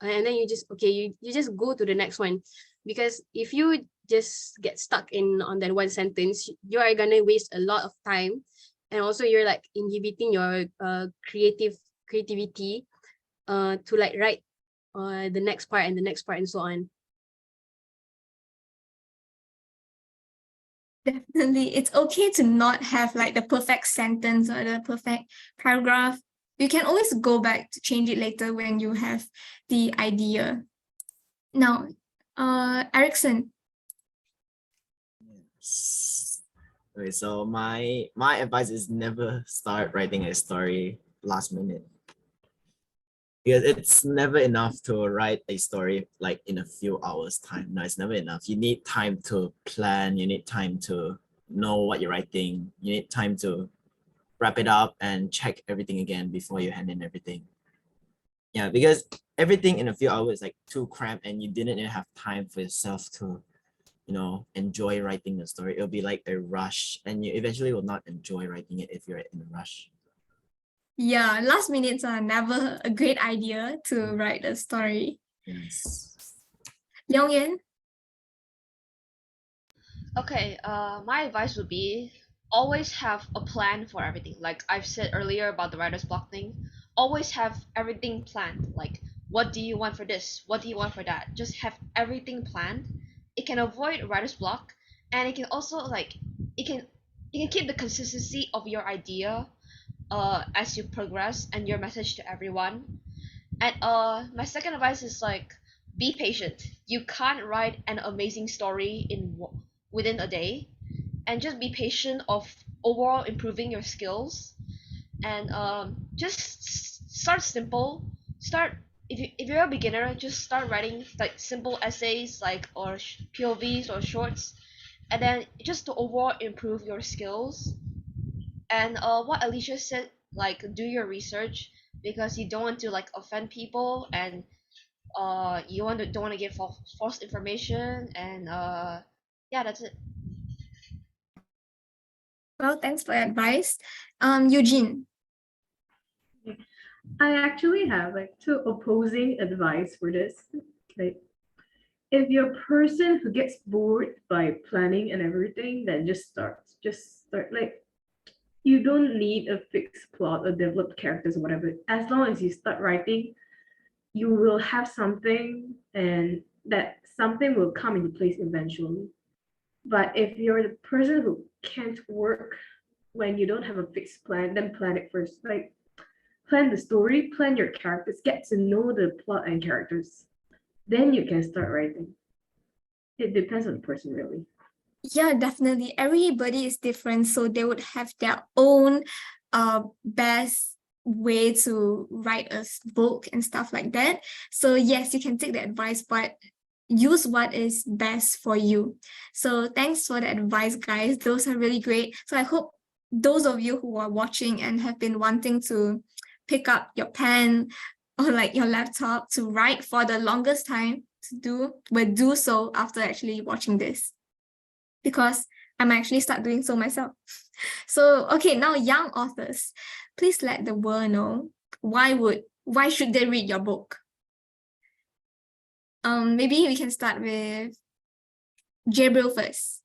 and then you just go to the next one, because if you just get stuck on that one sentence, you are gonna waste a lot of time, and also you're like inhibiting your creativity to like write the next part and the next part and so on. Definitely, it's okay to not have like the perfect sentence or the perfect paragraph. You can always go back to change it later when you have the idea. Now, Erickson. Okay, so my advice is never start writing a story last minute. Because it's never enough to write a story like in a few hours time. No, it's never enough. You need time to plan. You need time to know what you're writing. You need time to wrap it up and check everything again before you hand in everything. Yeah, because everything in a few hours is like too cramped and you didn't even have time for yourself to, enjoy writing the story. It'll be like a rush and you eventually will not enjoy writing it if you're in a rush. Yeah, last minutes are never a great idea to write a story. Yes. Yong Yan? Okay, my advice would be always have a plan for everything. Like I've said earlier about the writer's block thing, always have everything planned. Like, what do you want for this? What do you want for that? Just have everything planned. It can avoid writer's block, and it can also like it can keep the consistency of your idea as you progress and your message to everyone. And my second advice is like, be patient. You can't write an amazing story within a day, and just be patient of overall improving your skills. And just start simple. Start if you're a beginner, just start writing like simple essays, like or POVs or shorts, and then just to overall improve your skills. And what Alicia said, like do your research, because you don't want to like offend people, and you don't want to give false information. And yeah, that's it. Well, thanks for your advice. Eugene. I actually have like two opposing advice for this. Like, if you're a person who gets bored by planning and everything, then just start. Just start. Like, you don't need a fixed plot or developed characters or whatever. As long as you start writing, you will have something, and that something will come into place eventually. But if you're the person who can't work when you don't have a fixed plan, then plan it first. Like, plan the story, plan your characters, get to know the plot and characters. Then you can start writing. It depends on the person, really. Yeah, definitely. Everybody is different, so they would have their own best way to write a book and stuff like that. So yes, you can take the advice, but use what is best for you. So thanks for the advice, guys. Those are really great. So I hope those of you who are watching and have been wanting to pick up your pen or like your laptop to write for the longest time will do so after actually watching this, because I might actually start doing so myself. So, okay, now young authors, please let the world know why should they read your book? Maybe we can start with Gabriel first.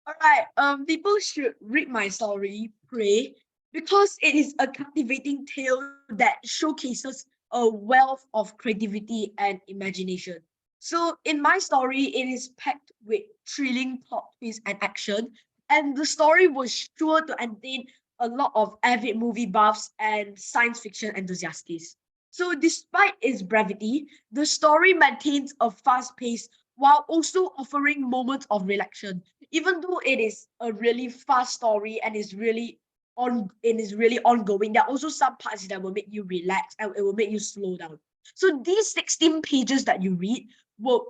All right. People should read my story, Pray, because it is a captivating tale that showcases a wealth of creativity and imagination. So, in my story, it is packed with thrilling plot twists and action, and the story was sure to entertain a lot of avid movie buffs and science fiction enthusiasts. So, despite its brevity, the story maintains a fast pace while also offering moments of relaxation. Even though it is a really fast story and is really ongoing, there are also some parts that will make you relax and it will make you slow down. So these 16 pages that you read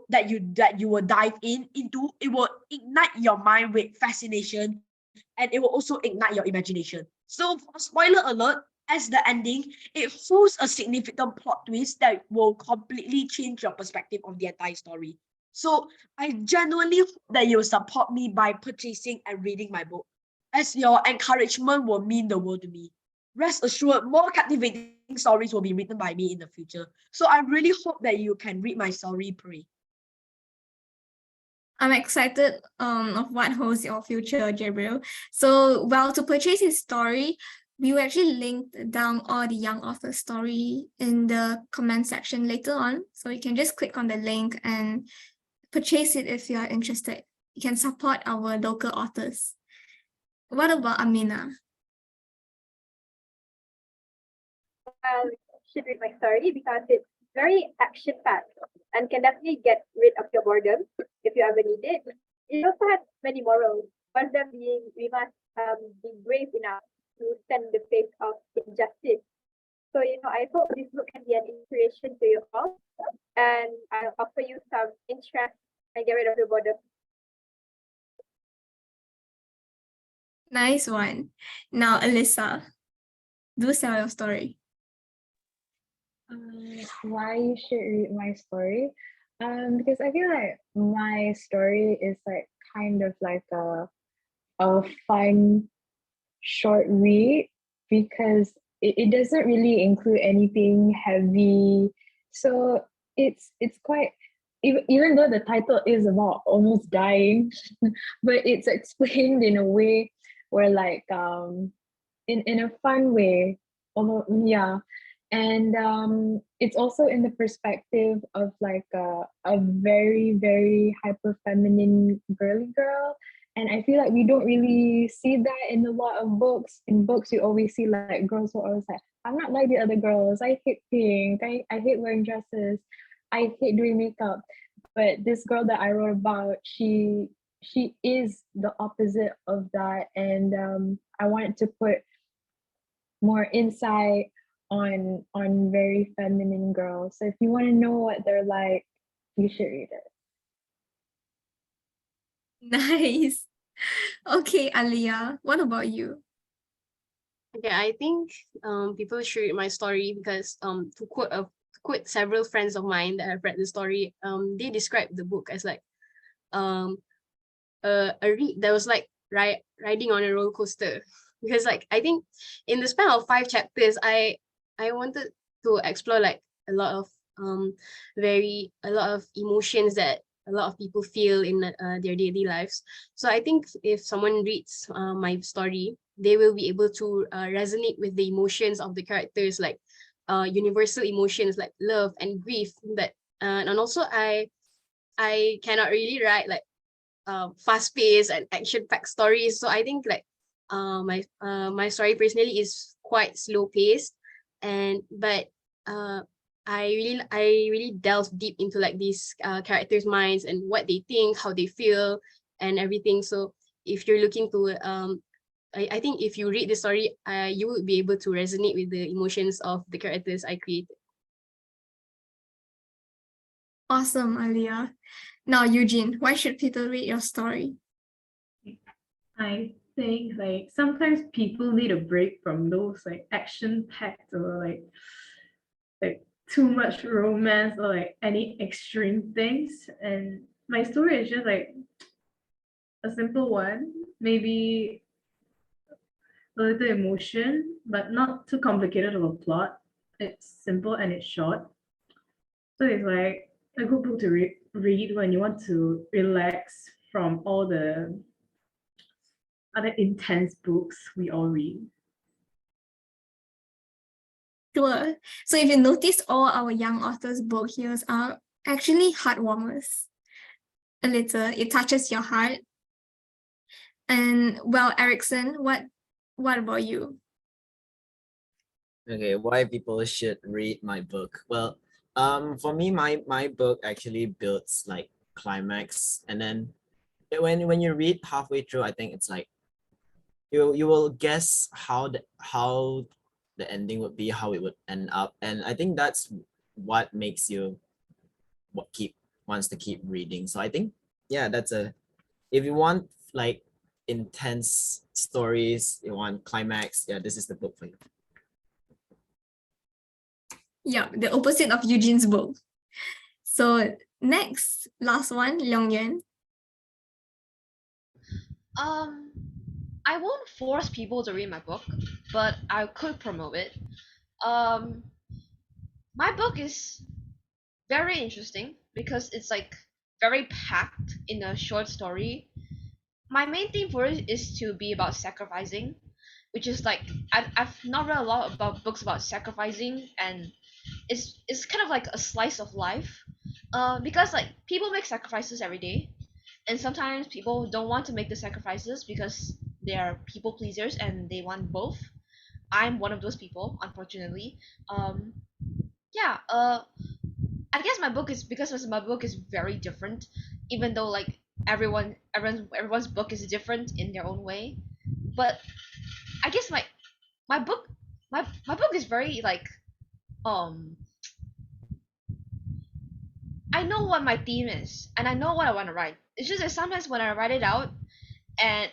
that you will dive into, it will ignite your mind with fascination, and it will also ignite your imagination. So, for spoiler alert, as the ending, it holds a significant plot twist that will completely change your perspective of the entire story. So I genuinely hope that you will support me by purchasing and reading my book, as your encouragement will mean the world to me. Rest assured, more captivating stories will be written by me in the future. So I really hope that you can read my story, Pray. I'm excited of what holds your future, Gabriel. So, well, to purchase his story, we will actually link down all the young author story in the comment section later on. So you can just click on the link and purchase it if you are interested. You can support our local authors. What about Amina? Should read my story because it's very action-packed and can definitely get rid of your boredom if you ever need it. It also has many morals. One of them being we must be brave enough to stand in the face of injustice. So, I hope this book can be an inspiration to you all, and I'll offer you some interest and get rid of your boredom. Nice one. Now, Alyssa, do tell your story. Why you should read my story? Because I feel like my story is like kind of like a fun short read, because it doesn't really include anything heavy. So it's quite even though the title is about almost dying, but it's explained in a way where like in a fun way, almost, yeah. And it's also in the perspective of like a very very hyper feminine girly girl, and I feel like we don't really see that in a lot of books. In books you always see like girls who are always like, I'm not like the other girls, I hate pink, I hate wearing dresses, I hate doing makeup. But this girl that I wrote about, she is the opposite of that, and I wanted to put more insight on very feminine girls. So if you want to know what they're like, you should read it. Nice. Okay, Alia, what about you? Okay, I think people should read my story because to quote several friends of mine that have read the story, they describe the book as like um a read that was like riding on a roller coaster. Because like I think in the span of 5 chapters, I wanted to explore like a lot of a lot of emotions that a lot of people feel in their daily lives. So I think if someone reads my story, they will be able to resonate with the emotions of the characters, like universal emotions like love and grief. That and also I cannot really write like fast paced and action packed stories. So I think like my story personally is quite slow paced, and but I really delve deep into like these characters' minds and what they think, how they feel, and everything. So if you're looking to I think if you read the story, you will be able to resonate with the emotions of the characters I created. Awesome, Alia. Now, Eugene, why should people read your story? I think like sometimes people need a break from those like action-packed or like too much romance or like any extreme things. And my story is just like a simple one, maybe a little emotion, but not too complicated of a plot. It's simple and it's short. So it's like a good book to read when you want to relax from all the other intense books we all read. Sure. So if you notice, all our young authors' book here are actually heartwarmers. A little, it touches your heart. And well, Erickson, what about you? Okay, why people should read my book? Well, for me, my book actually builds like climax, and then when you read halfway through, I think it's like you will guess how the ending would be, how it would end up, and I think that's what makes you wants to keep reading. So I think yeah, if you want like intense stories, you want climax, yeah, this is the book for you. Yeah, the opposite of Eugene's book. So next, last one, Leong Yuan. I won't force people to read my book, but I could promote it. Um, my book is very interesting because it's like very packed in a short story. My main theme for it is to be about sacrificing, which is like I've not read a lot about books about sacrificing, and it's kind of like a slice of life. Because like people make sacrifices every day, and sometimes people don't want to make the sacrifices because they are people pleasers and they want both. I'm one of those people, unfortunately. Um, yeah. I guess my book is because my book is very different, even though like everyone's book is different in their own way. But I guess my book my book is very like um I know what my theme is and I know what I want to write. It's just that sometimes when I write it out and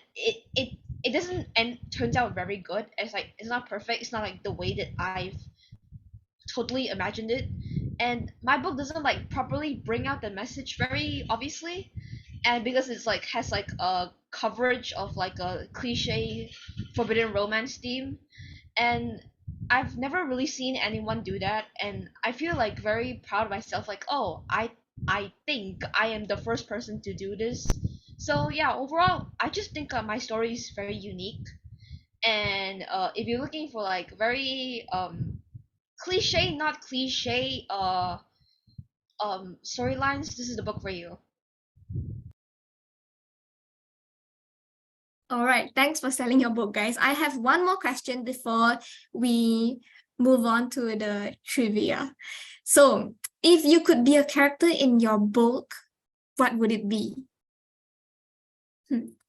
it doesn't and turns out very good. It's like it's not perfect. It's not like the way that I've totally imagined it. And my book doesn't like properly bring out the message very obviously. And because it's like has like a coverage of like a cliche forbidden romance theme, and I've never really seen anyone do that, and I feel like very proud of myself, like, oh, I think I am the first person to do this. So yeah, overall, I just think my story is very unique. And if you're looking for like very cliche, not cliche storylines, this is the book for you. All right, thanks for selling your book, guys. I have one more question before we move on to the trivia. So, if you could be a character in your book, what would it be?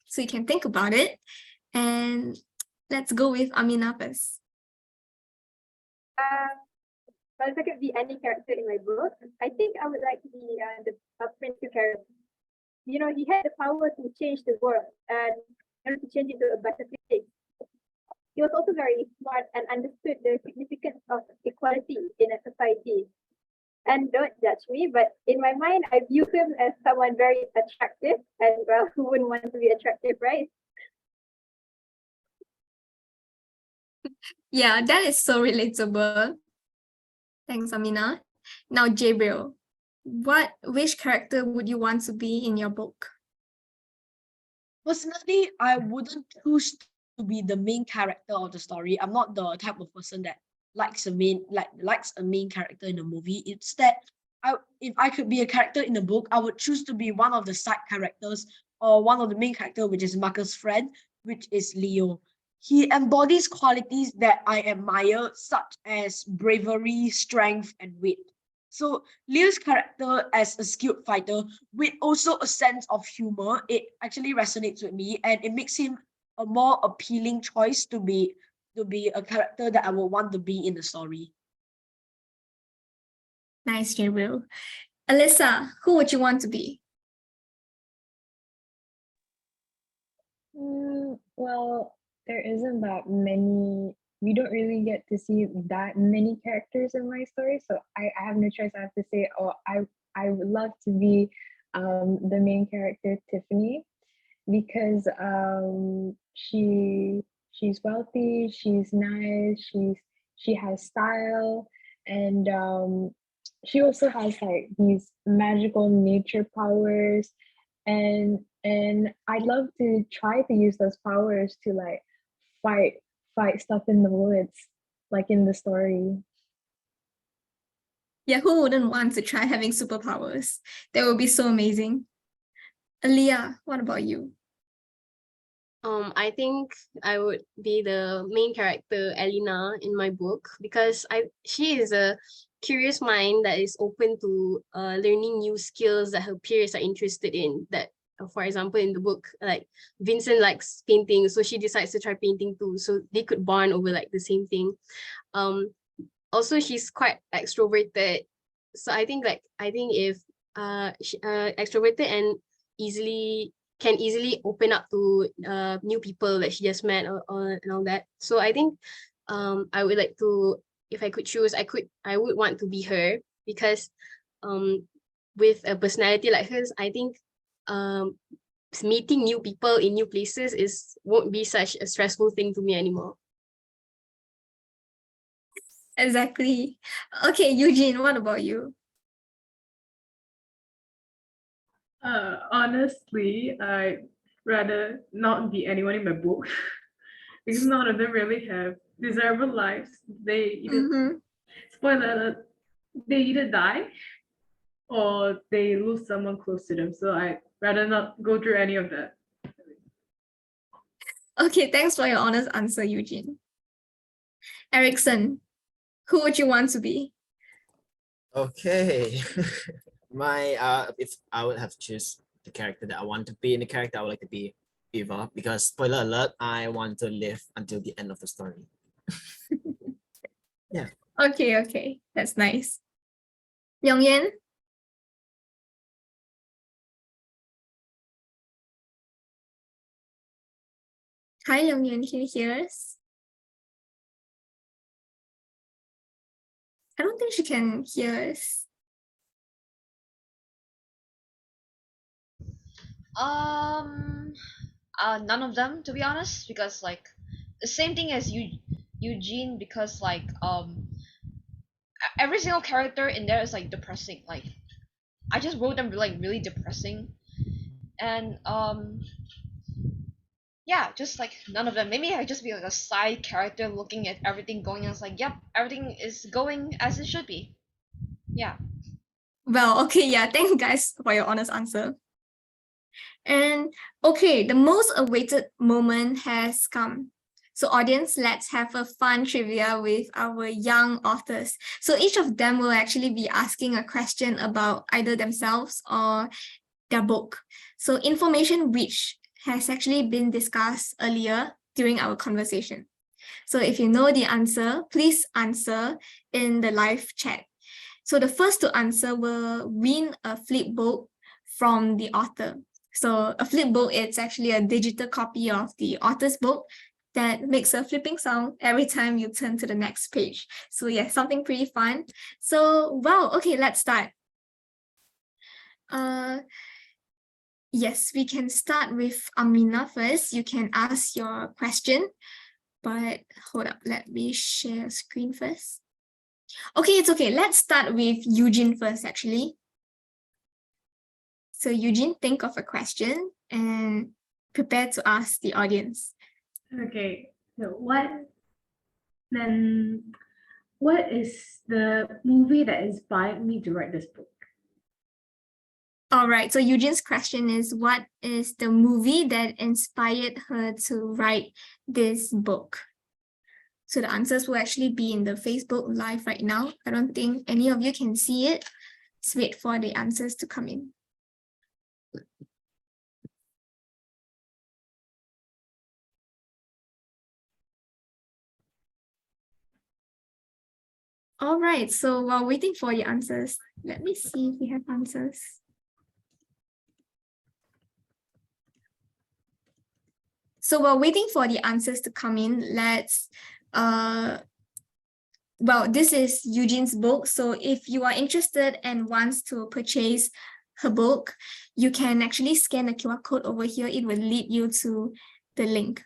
So you can think about it. And let's go with Amina first. Well, if I could be any character in my book, I think I would like to be the Prince character. You know, he had the power to change the world and to change it to a better place. He was also very smart and understood the significance of equality in a society. And don't judge me, but in my mind, I view him as someone very attractive, and well, who wouldn't want to be attractive, right? Yeah, that is so relatable. Thanks, Amina. Now, Gabriel, which character would you want to be in your book? Personally, I wouldn't choose to be the main character of the story. I'm not the type of person that likes a main character in a movie. Instead, if I could be a character in a book, I would choose to be one of the side characters or one of the main character, which is Marcus' friend, which is Leo. He embodies qualities that I admire, such as bravery, strength, and wit. So Leo's character as a skilled fighter with also a sense of humor, it actually resonates with me, and it makes him a more appealing choice to be a character that I would want to be in the story. Nice, Gabriel. Alyssa, who would you want to be? Well, there isn't that many. We don't really get to see that many characters in my story, so I have no choice. I have to say, oh, I would love to be the main character, Tiffany, because she's wealthy, she's nice, she has style, and she also has like these magical nature powers, and I'd love to try to use those powers to like fight stuff in the woods, like in the story. Yeah, who wouldn't want to try having superpowers? That would be so amazing. Aaliyah, what about you? I think I would be the main character, Elena, in my book, because she is a curious mind that is open to learning new skills that her peers are interested in. That, for example, in the book, like Vincent likes painting, so she decides to try painting too. So they could bond over like the same thing. Also, she's quite extroverted, so I think if extroverted and can easily open up to new people that she just met or and all that. So I think I would like to, if I could choose, I would want to be her, because with a personality like hers, I think meeting new people in new places won't be such a stressful thing to me anymore. Exactly. Okay, Eugene, what about you? Honestly, I'd rather not be anyone in my book because none of them really have desirable lives. They either spoiler alert, they either die or they lose someone close to them. So I'd rather not go through any of that. Okay, thanks for your honest answer, Eugene. Erickson, who would you want to be? Okay. If I would have to choose the character that I want to be in the character, I would like to be Eva, because spoiler alert, I want to live until the end of the story. Yeah. Okay, that's nice. Yongyan? Hi, Yongyan, can you hear us? I don't think she can hear us. None of them, to be honest, because like the same thing as Eugene, because like every single character in there is like depressing. Like I just wrote them like really depressing, and yeah, just like none of them. Maybe I just be like a side character looking at everything going on. It's like, yep, everything is going as it should be. Yeah. Well, okay, yeah, thanks guys for your honest answer. And okay, the most awaited moment has come. So audience, let's have a fun trivia with our young authors. So each of them will actually be asking a question about either themselves or their book. So information which has actually been discussed earlier during our conversation. So if you know the answer, please answer in the live chat. So the first to answer will win a flip book from the author. So a flip book is actually a digital copy of the author's book that makes a flipping sound every time you turn to the next page. So yeah, something pretty fun. So wow, okay, let's start. Yes, we can start with Amina first. You can ask your question, but hold up, let me share screen first. Okay, it's okay. Let's start with Eugene first, actually. So Eugene, think of a question and prepare to ask the audience. Okay, so what is the movie that inspired me to write this book? All right, so Eugene's question is, what is the movie that inspired her to write this book? So the answers will actually be in the Facebook Live right now. I don't think any of you can see it. Let's wait for the answers to come in. All right, so while waiting for the answers, let me see if we have answers. So while waiting for the answers to come in, let's, well, this is Eugene's book. So if you are interested and wants to purchase her book, you can actually scan the QR code over here. It will lead you to the link.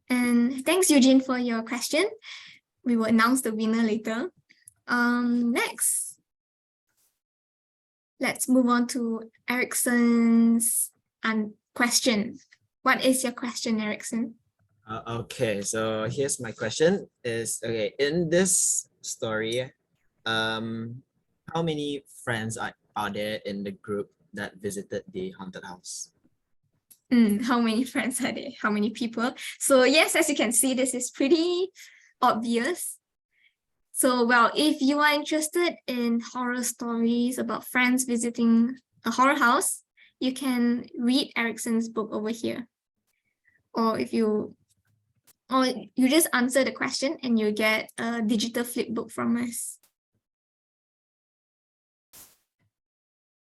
And thanks, Eugene, for your question. We will announce the winner later. Next, let's move on to Erickson's question. What is your question, Erickson? Okay, so here's my question is, okay, in this story, how many friends are there in the group that visited the haunted house? How many friends are there? How many people? So yes, as you can see, this is pretty obvious. So well, if you are interested in horror stories about friends visiting a horror house, you can read Erickson's book over here. Or you just answer the question and you get a digital flip book from us.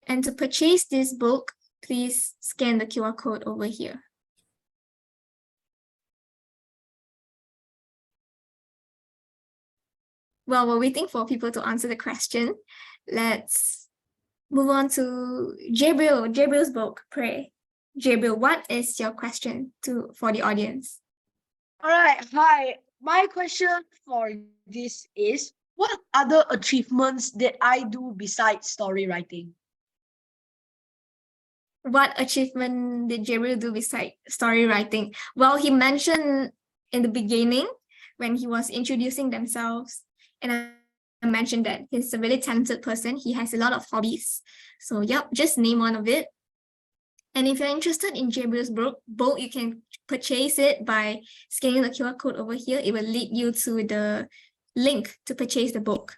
And to purchase this book, please scan the QR code over here. While we're waiting for people to answer the question, let's move on to Gabriel. Gabriel's book, Pray. Gabriel, what is your question for the audience? All right, hi. My question for this is, what other achievements did I do besides story writing? What achievement did Gabriel do besides story writing? Well, he mentioned in the beginning when he was introducing themselves, and I mentioned that he's a really talented person. He has a lot of hobbies. So yep, just name one of it. And if you're interested in Gabriel's book, you can purchase it by scanning the QR code over here. It will lead you to the link to purchase the book.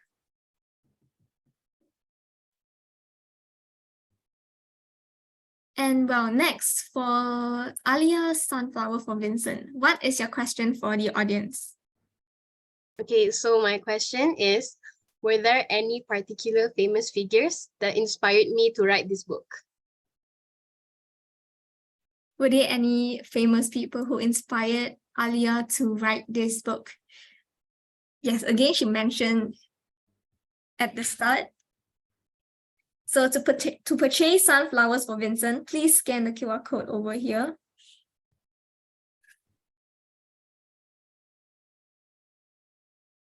And well, next for Alia Sunflower for Vincent, what is your question for the audience? Okay, so my question is, were there any particular famous figures that inspired me to write this book? Were there any famous people who inspired Alia to write this book? Yes, again, she mentioned at the start. So to purchase Sunflowers for Vincent, please scan the QR code over here.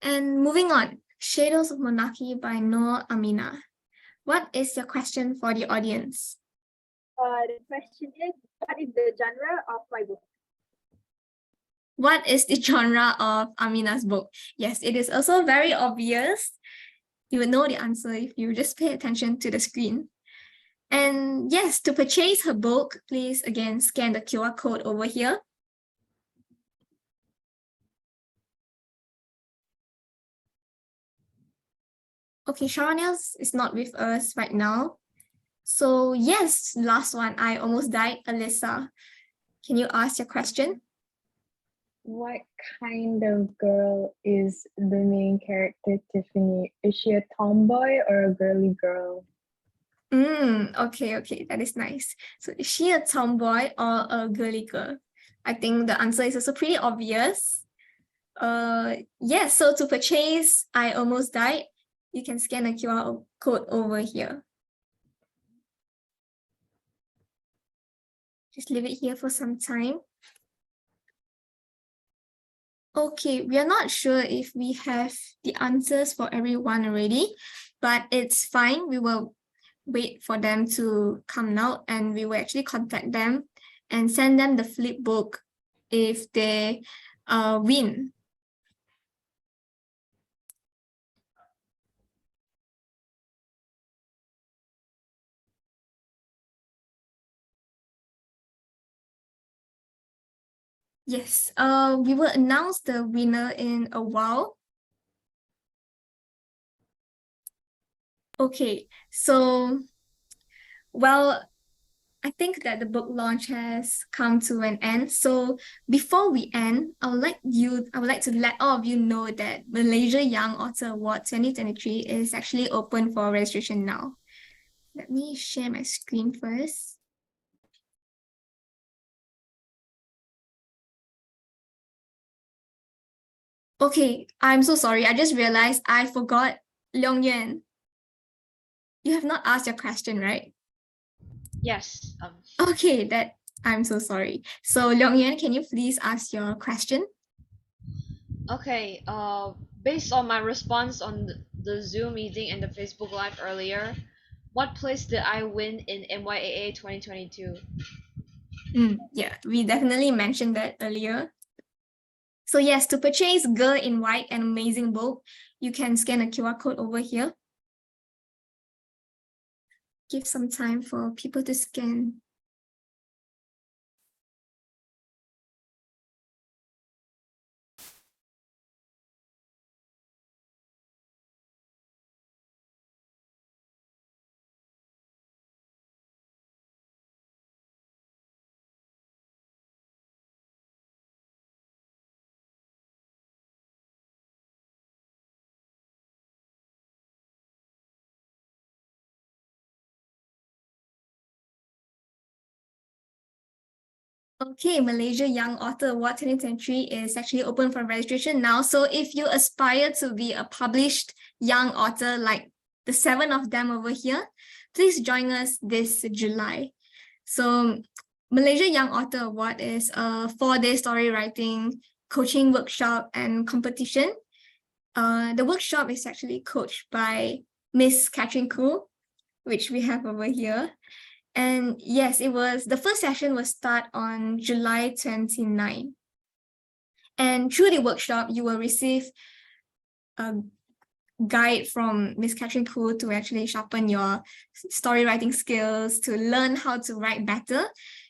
And moving on, Shadows of Monarchy by Noor Amina. What is your question for the audience? The question is, what is the genre of my book? What is the genre of Amina's book? Yes, it is also very obvious. You will know the answer if you just pay attention to the screen. And yes, to purchase her book, please again scan the QR code over here. Okay, Sharoniels is not with us right now. So yes, last one, I almost died, Alyssa. Can you ask your question? What kind of girl is the main character, Tiffany? Is she a tomboy or a girly girl? Okay, that is nice. So is she a tomboy or a girly girl? I think the answer is also pretty obvious. Yes, so to purchase I Almost Died, you can scan the QR code over here. Just leave it here for some time. Okay, we are not sure if we have the answers for everyone already, but it's fine. We will wait for them to come out and we will actually contact them and send them the flip book if they win. Yes, we will announce the winner in a while. Okay, so, well, I think that the book launch has come to an end. So before we end, I would like to let all of you know that Malaysia Young Author Award 2023 is actually open for registration now. Let me share my screen first. Okay, I'm so sorry. I just realized I forgot Leong Yuan. You have not asked your question, right? Yes. Okay, I'm so sorry. So Leong Yuan, can you please ask your question? Okay. Based on my response on the Zoom meeting and the Facebook Live earlier, what place did I win in MYAA 2022? Yeah, we definitely mentioned that earlier. So yes, to purchase Girl in White, an amazing book, you can scan the QR code over here. Give some time for people to scan. Okay, Malaysia Young Author Award 2023 is actually open for registration now. So if you aspire to be a published young author like the 7 of them over here, please join us this July. So Malaysia Young Author Award is a 4-day story writing coaching workshop and competition. The workshop is actually coached by Miss Catherine Koo, which we have over here. And yes, the first session will start on July 29. And through the workshop, you will receive a guide from Miss Catherine Koo to actually sharpen your story writing skills, to learn how to write better.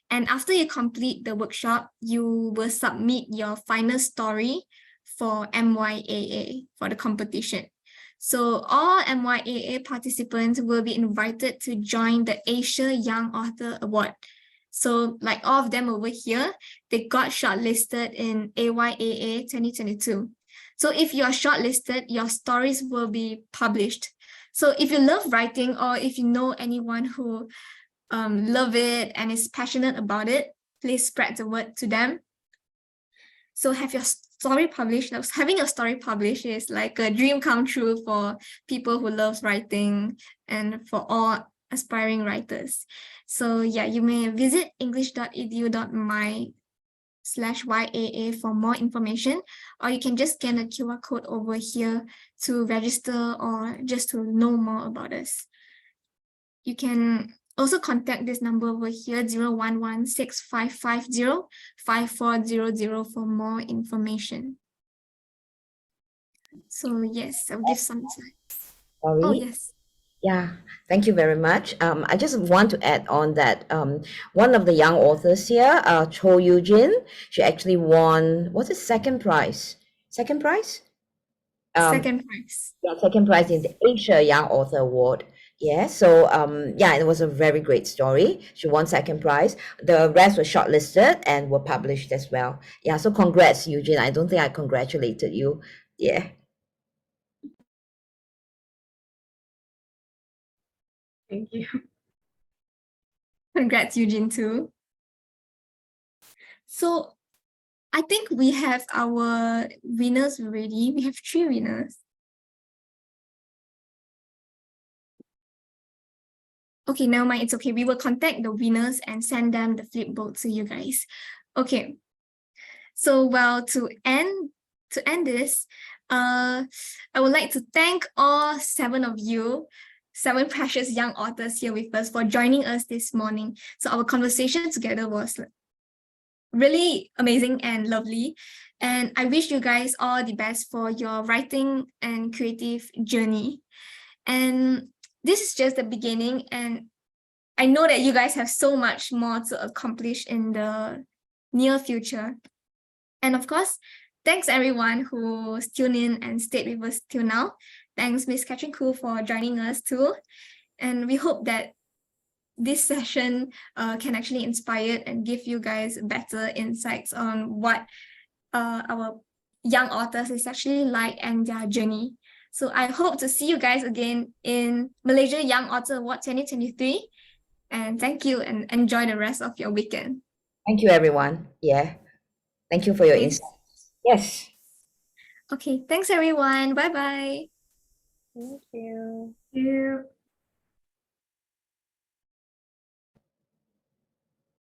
And after you complete the workshop, you will submit your final story for MYAA, for the competition. So all MYAA participants will be invited to join the Asia Young Author Award. So like all of them over here, they got shortlisted in AYAA 2022. So if you are shortlisted, your stories will be published. So if you love writing or if you know anyone who love it and is passionate about it, please spread the word to them. So have your story published. Having a story published is like a dream come true for people who love writing and for all aspiring writers. So yeah, you may visit english.edu.my MYAA for more information, or you can just scan the QR code over here to register or just to know more about us. You can also contact this number over here, 011-6550-5400 for more information. So yes, I'll give some time. Oh, Sorry. yes. Yeah, thank you very much. I just want to add on that one of the young authors here, Cho Eugene, she actually won, what's the second prize? Second prize? Second prize. Yeah, second prize in the Asia Young Author Award. Yeah, so yeah, it was a very great story. She won second prize. The rest were shortlisted and were published as well. Yeah, so congrats, Eugene. I don't think I congratulated you. Yeah. Thank you. Congrats, Eugene, too. So I think we have our winners already. We have 3 winners. Okay, never mind. It's okay. We will contact the winners and send them the flip book to you guys. Okay. So, well, to end this, I would like to thank all 7 of you, 7 precious young authors here with us for joining us this morning. So our conversation together was really amazing and lovely. And I wish you guys all the best for your writing and creative journey. And this is just the beginning. And I know that you guys have so much more to accomplish in the near future. And of course, thanks everyone who's tuned in and stayed with us till now. Thanks, Miss Catherine Koo, for joining us too. And we hope that this session can actually inspire and give you guys better insights on what our young authors is actually like and their journey. So I hope to see you guys again in Malaysia Young Author Award 2023. And thank you and enjoy the rest of your weekend. Thank you, everyone. Yeah. Thank you for your insights. Yes. Okay, thanks everyone. Bye-bye. Thank you. Thank you.